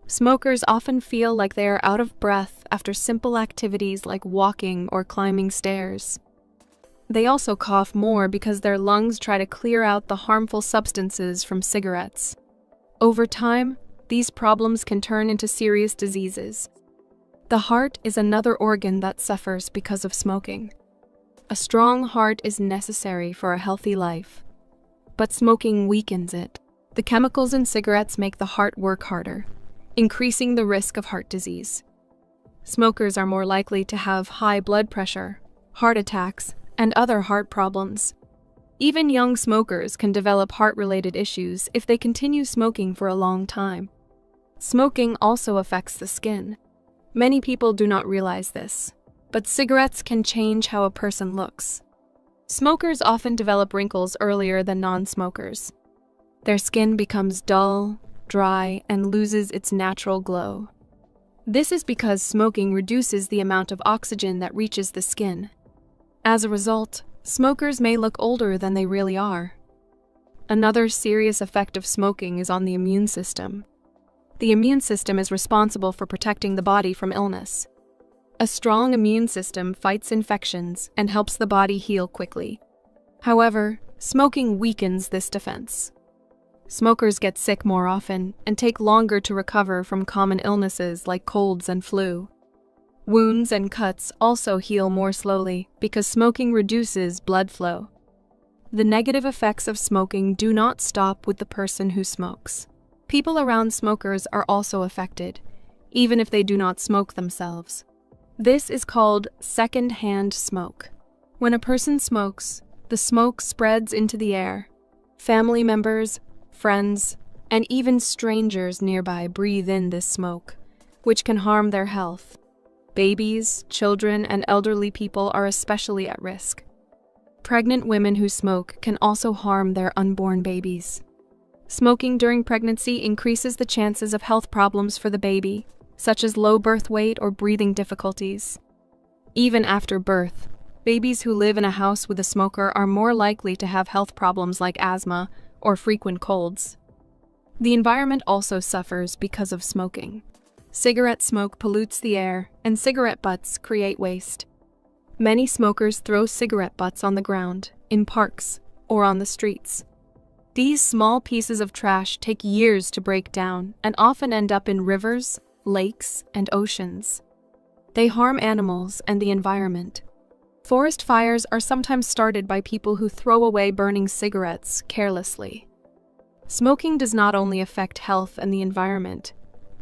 Speaker 11: Smokers often feel like they are out of breath after simple activities like walking or climbing stairs. They also cough more because their lungs try to clear out the harmful substances from cigarettes. Over time, these problems can turn into serious diseases. The heart is another organ that suffers because of smoking. A strong heart is necessary for a healthy life, but smoking weakens it. The chemicals in cigarettes make the heart work harder, increasing the risk of heart disease. Smokers are more likely to have high blood pressure, heart attacks, and other heart problems. Even young smokers can develop heart-related issues if they continue smoking for a long time. Smoking also affects the skin. Many people do not realize this, but cigarettes can change how a person looks. Smokers often develop wrinkles earlier than non-smokers. Their skin becomes dull, dry, and loses its natural glow. This is because smoking reduces the amount of oxygen that reaches the skin. As a result, smokers may look older than they really are. Another serious effect of smoking is on the immune system. The immune system is responsible for protecting the body from illness. A strong immune system fights infections and helps the body heal quickly. However, smoking weakens this defense. Smokers get sick more often and take longer to recover from common illnesses like colds and flu. Wounds and cuts also heal more slowly because smoking reduces blood flow. The negative effects of smoking do not stop with the person who smokes. People around smokers are also affected, even if they do not smoke themselves. This is called second-hand smoke. When a person smokes, the smoke spreads into the air. Family members, friends, and even strangers nearby breathe in this smoke, which can harm their health. Babies, children, and elderly people are especially at risk. Pregnant women who smoke can also harm their unborn babies. Smoking during pregnancy increases the chances of health problems for the baby, such as low birth weight or breathing difficulties. Even after birth, babies who live in a house with a smoker are more likely to have health problems like asthma or frequent colds. The environment also suffers because of smoking. Cigarette smoke pollutes the air, and cigarette butts create waste. Many smokers throw cigarette butts on the ground, in parks, or on the streets. These small pieces of trash take years to break down and often end up in rivers, lakes, and oceans. They harm animals and the environment. Forest fires are sometimes started by people who throw away burning cigarettes carelessly. Smoking does not only affect health and the environment,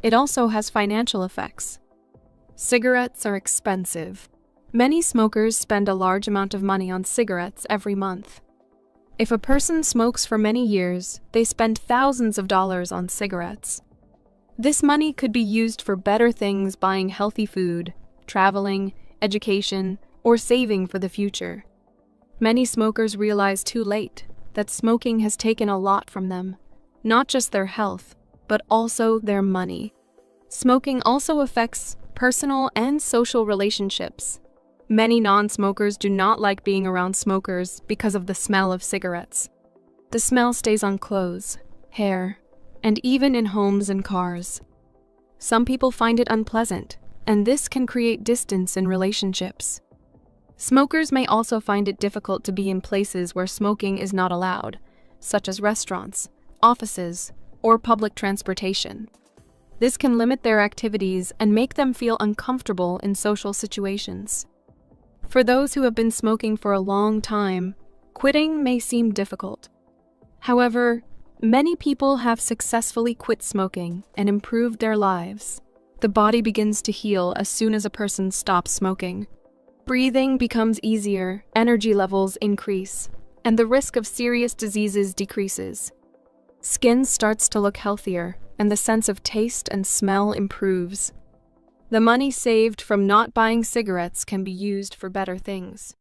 Speaker 11: it also has financial effects. Cigarettes are expensive. Many smokers spend a large amount of money on cigarettes every month. If a person smokes for many years, they spend thousands of dollars on cigarettes. This money could be used for better things, buying healthy food, traveling, education, or saving for the future. Many smokers realize too late that smoking has taken a lot from them, not just their health, but also their money. Smoking also affects personal and social relationships. Many non-smokers do not like being around smokers because of the smell of cigarettes. The smell stays on clothes, hair, and even in homes and cars. Some people find it unpleasant, and this can create distance in relationships. Smokers may also find it difficult to be in places where smoking is not allowed, such as restaurants, offices, or public transportation. This can limit their activities and make them feel uncomfortable in social situations. For those who have been smoking for a long time, quitting may seem difficult. However, many people have successfully quit smoking and improved their lives. The body begins to heal as soon as a person stops smoking. Breathing becomes easier, energy levels increase, and the risk of serious diseases decreases. Skin starts to look healthier, and the sense of taste and smell improves. The money saved from not buying cigarettes can be used for better things.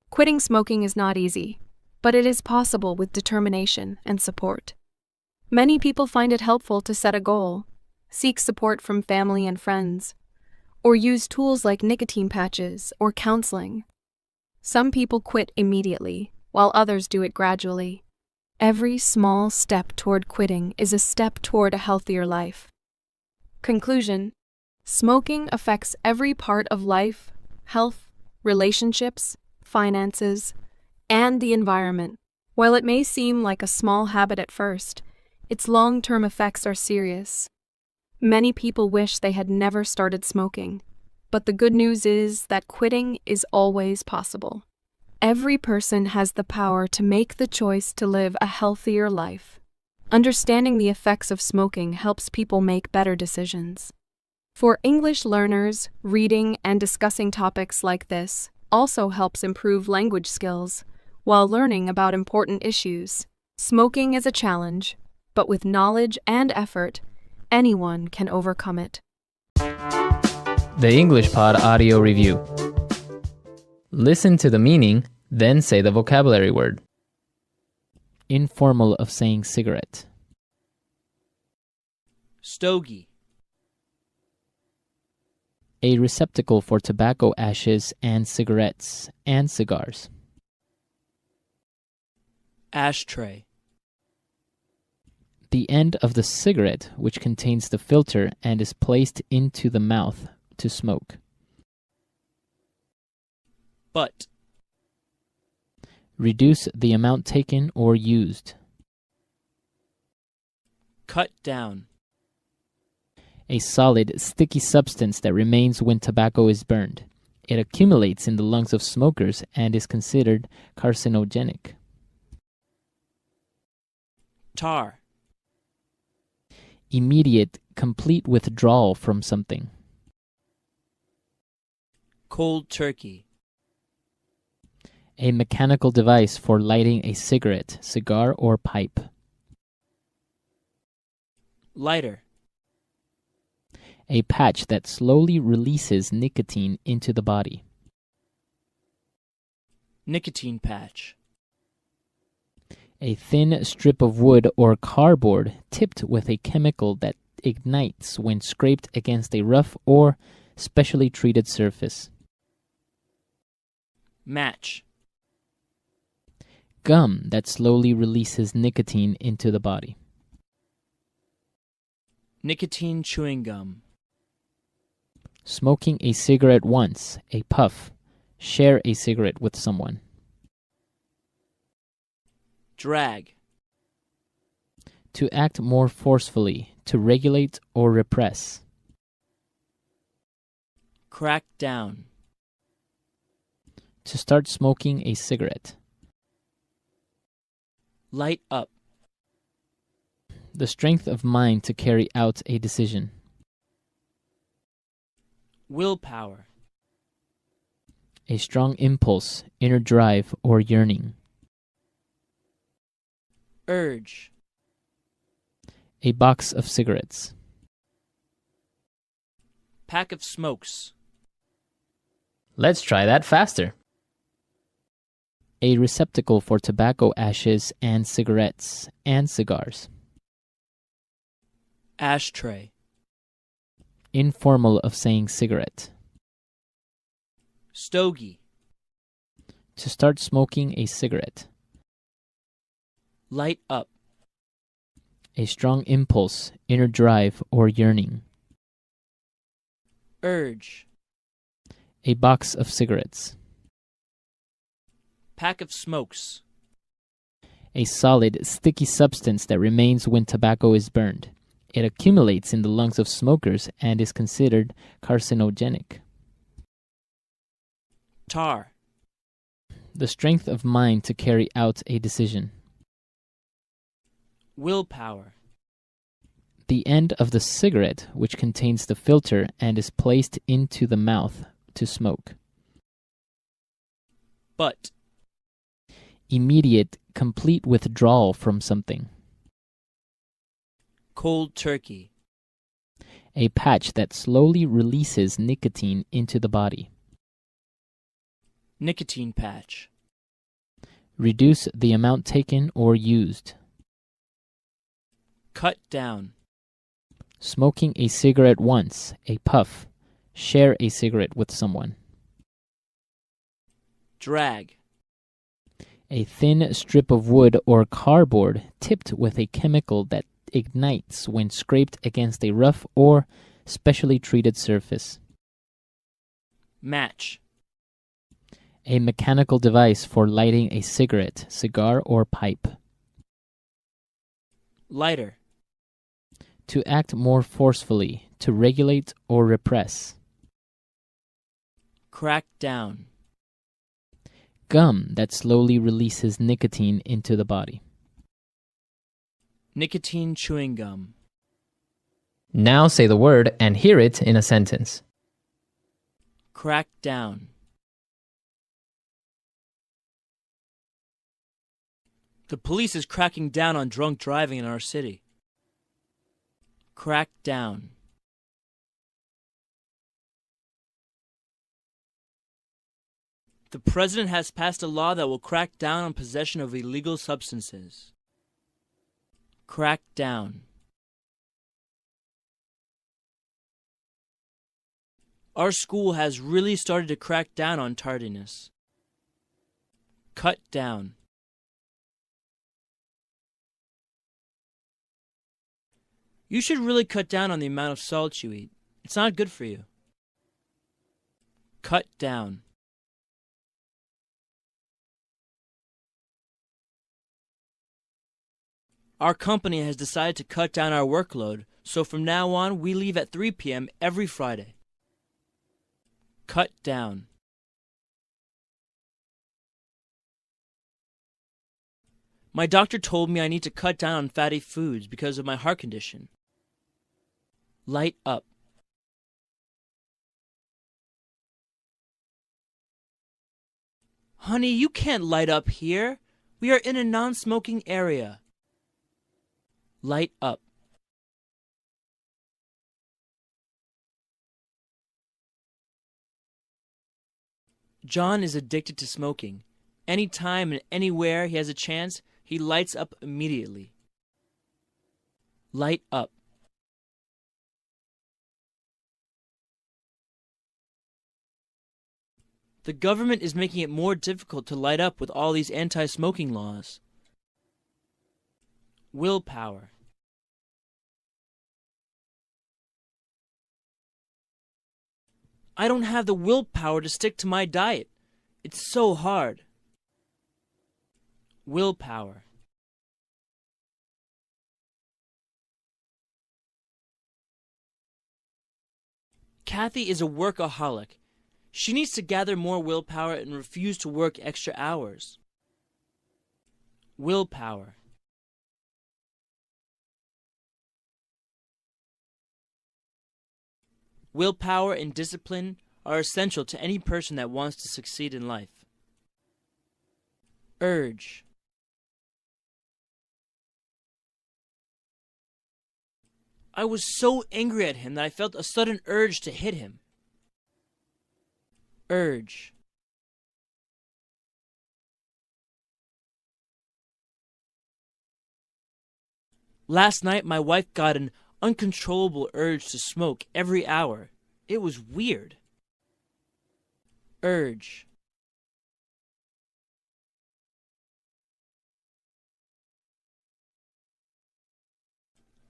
Speaker 11: Quitting smoking is not easy, but it is possible with determination and support. Many people find it helpful to set a goal, seek support from family and friends, or use tools like nicotine patches or counseling. Some people quit immediately, while others do it gradually. Every small step toward quitting is a step toward a healthier life. Conclusion: smoking affects every part of life, health, relationships, finances, and the environment. While it may seem like a small habit at first, its long-term effects are serious. Many people wish they had never started smoking, but the good news is that quitting is always possible. Every person has the power to make the choice to live a healthier life. Understanding the effects of smoking helps people make better decisions. For English learners, reading and discussing topics like this also helps improve language skills while learning about important issues. Smoking is a challenge, but with knowledge and effort, anyone can overcome it.
Speaker 1: The English Pod Audio Review. Listen to the meaning, then say the vocabulary word. Informal of saying cigarette.
Speaker 12: Stogie.
Speaker 1: A receptacle for tobacco ashes and cigarettes and cigars.
Speaker 12: Ashtray.
Speaker 1: The end of the cigarette which contains the filter and is placed into the mouth to smoke.
Speaker 12: Butt.
Speaker 1: Reduce the amount taken or used.
Speaker 12: Cut down.
Speaker 1: A solid, sticky substance that remains when tobacco is burned. It accumulates in the lungs of smokers and is considered carcinogenic.
Speaker 12: Tar.
Speaker 1: Immediate, complete withdrawal from something.
Speaker 12: Cold turkey.
Speaker 1: A mechanical device for lighting a cigarette, cigar, or pipe.
Speaker 12: Lighter.
Speaker 1: A patch that slowly releases nicotine into the body.
Speaker 12: Nicotine patch.
Speaker 1: A thin strip of wood or cardboard tipped with a chemical that ignites when scraped against a rough or specially treated surface.
Speaker 12: Match.
Speaker 1: Gum that slowly releases nicotine into the body.
Speaker 12: Nicotine chewing gum.
Speaker 1: Smoking a cigarette once, a puff. Share a cigarette with someone.
Speaker 12: Drag.
Speaker 1: To act more forcefully, to regulate or repress.
Speaker 12: Crack down.
Speaker 1: To start smoking a cigarette.
Speaker 12: Light up.
Speaker 1: The strength of mind to carry out a decision.
Speaker 12: Willpower.
Speaker 1: A strong impulse, inner drive, or yearning.
Speaker 12: Urge.
Speaker 1: A box of cigarettes.
Speaker 12: Pack of smokes.
Speaker 1: Let's try that faster. A receptacle for tobacco ashes and cigarettes and cigars.
Speaker 12: Ashtray.
Speaker 1: Informal of saying cigarette.
Speaker 12: Stogie.
Speaker 1: To start smoking a cigarette.
Speaker 12: Light up.
Speaker 1: A strong impulse, inner drive, or yearning.
Speaker 12: Urge.
Speaker 1: A box of cigarettes.
Speaker 12: Pack of smokes.
Speaker 1: A solid, sticky substance that remains when tobacco is burned. It accumulates in the lungs of smokers and is considered carcinogenic.
Speaker 12: Tar.
Speaker 1: The strength of mind to carry out a decision.
Speaker 12: Willpower.
Speaker 1: The end of the cigarette which contains the filter and is placed into the mouth to smoke.
Speaker 12: Butt.
Speaker 1: Immediate, complete withdrawal from something.
Speaker 12: Cold turkey.
Speaker 1: A patch that slowly releases nicotine into the body.
Speaker 12: Nicotine patch.
Speaker 1: Reduce the amount taken or used.
Speaker 12: Cut down.
Speaker 1: Smoking a cigarette once, a puff. Share a cigarette with someone.
Speaker 12: Drag.
Speaker 1: A thin strip of wood or cardboard tipped with a chemical that ignites when scraped against a rough or specially treated surface.
Speaker 12: Match.
Speaker 1: A mechanical device for lighting a cigarette, cigar, or pipe.
Speaker 12: Lighter.
Speaker 1: To act more forcefully, to regulate or repress.
Speaker 12: Crack down.
Speaker 1: Gum that slowly releases nicotine into the body.
Speaker 12: Nicotine chewing gum.
Speaker 1: Now say the word and hear it in a sentence.
Speaker 12: Crack down. The police is cracking down on drunk driving in our city. Crack down. The president has passed a law that will crack down on possession of illegal substances. Crack down. Our school has really started to crack down on tardiness. Cut down. You should really cut down on the amount of salt you eat. It's not good for you. Cut down. Our company has decided to cut down our workload, so from now on we leave at 3 p.m. every Friday. Cut down. My doctor told me I need to cut down on fatty foods because of my heart condition. Light up. Honey, you can't light up here. We are in a non-smoking area. Light up. John is addicted to smoking. Anytime and anywhere he has a chance, he lights up immediately. Light up. The government is making it more difficult to light up with all these anti-smoking laws. Willpower. I don't have the willpower to stick to my diet. It's so hard. Willpower. Kathy is a workaholic. She needs to gather more willpower and refuse to work extra hours. Willpower. Willpower and discipline are essential to any person that wants to succeed in life. Urge. I was so angry at him that I felt a sudden urge to hit him. Urge. Last night, my wife got an uncontrollable urge to smoke every hour. It was weird. Urge.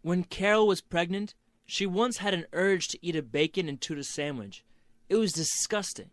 Speaker 12: When Carol was pregnant, she once had an urge to eat a bacon and tuna sandwich. It was disgusting.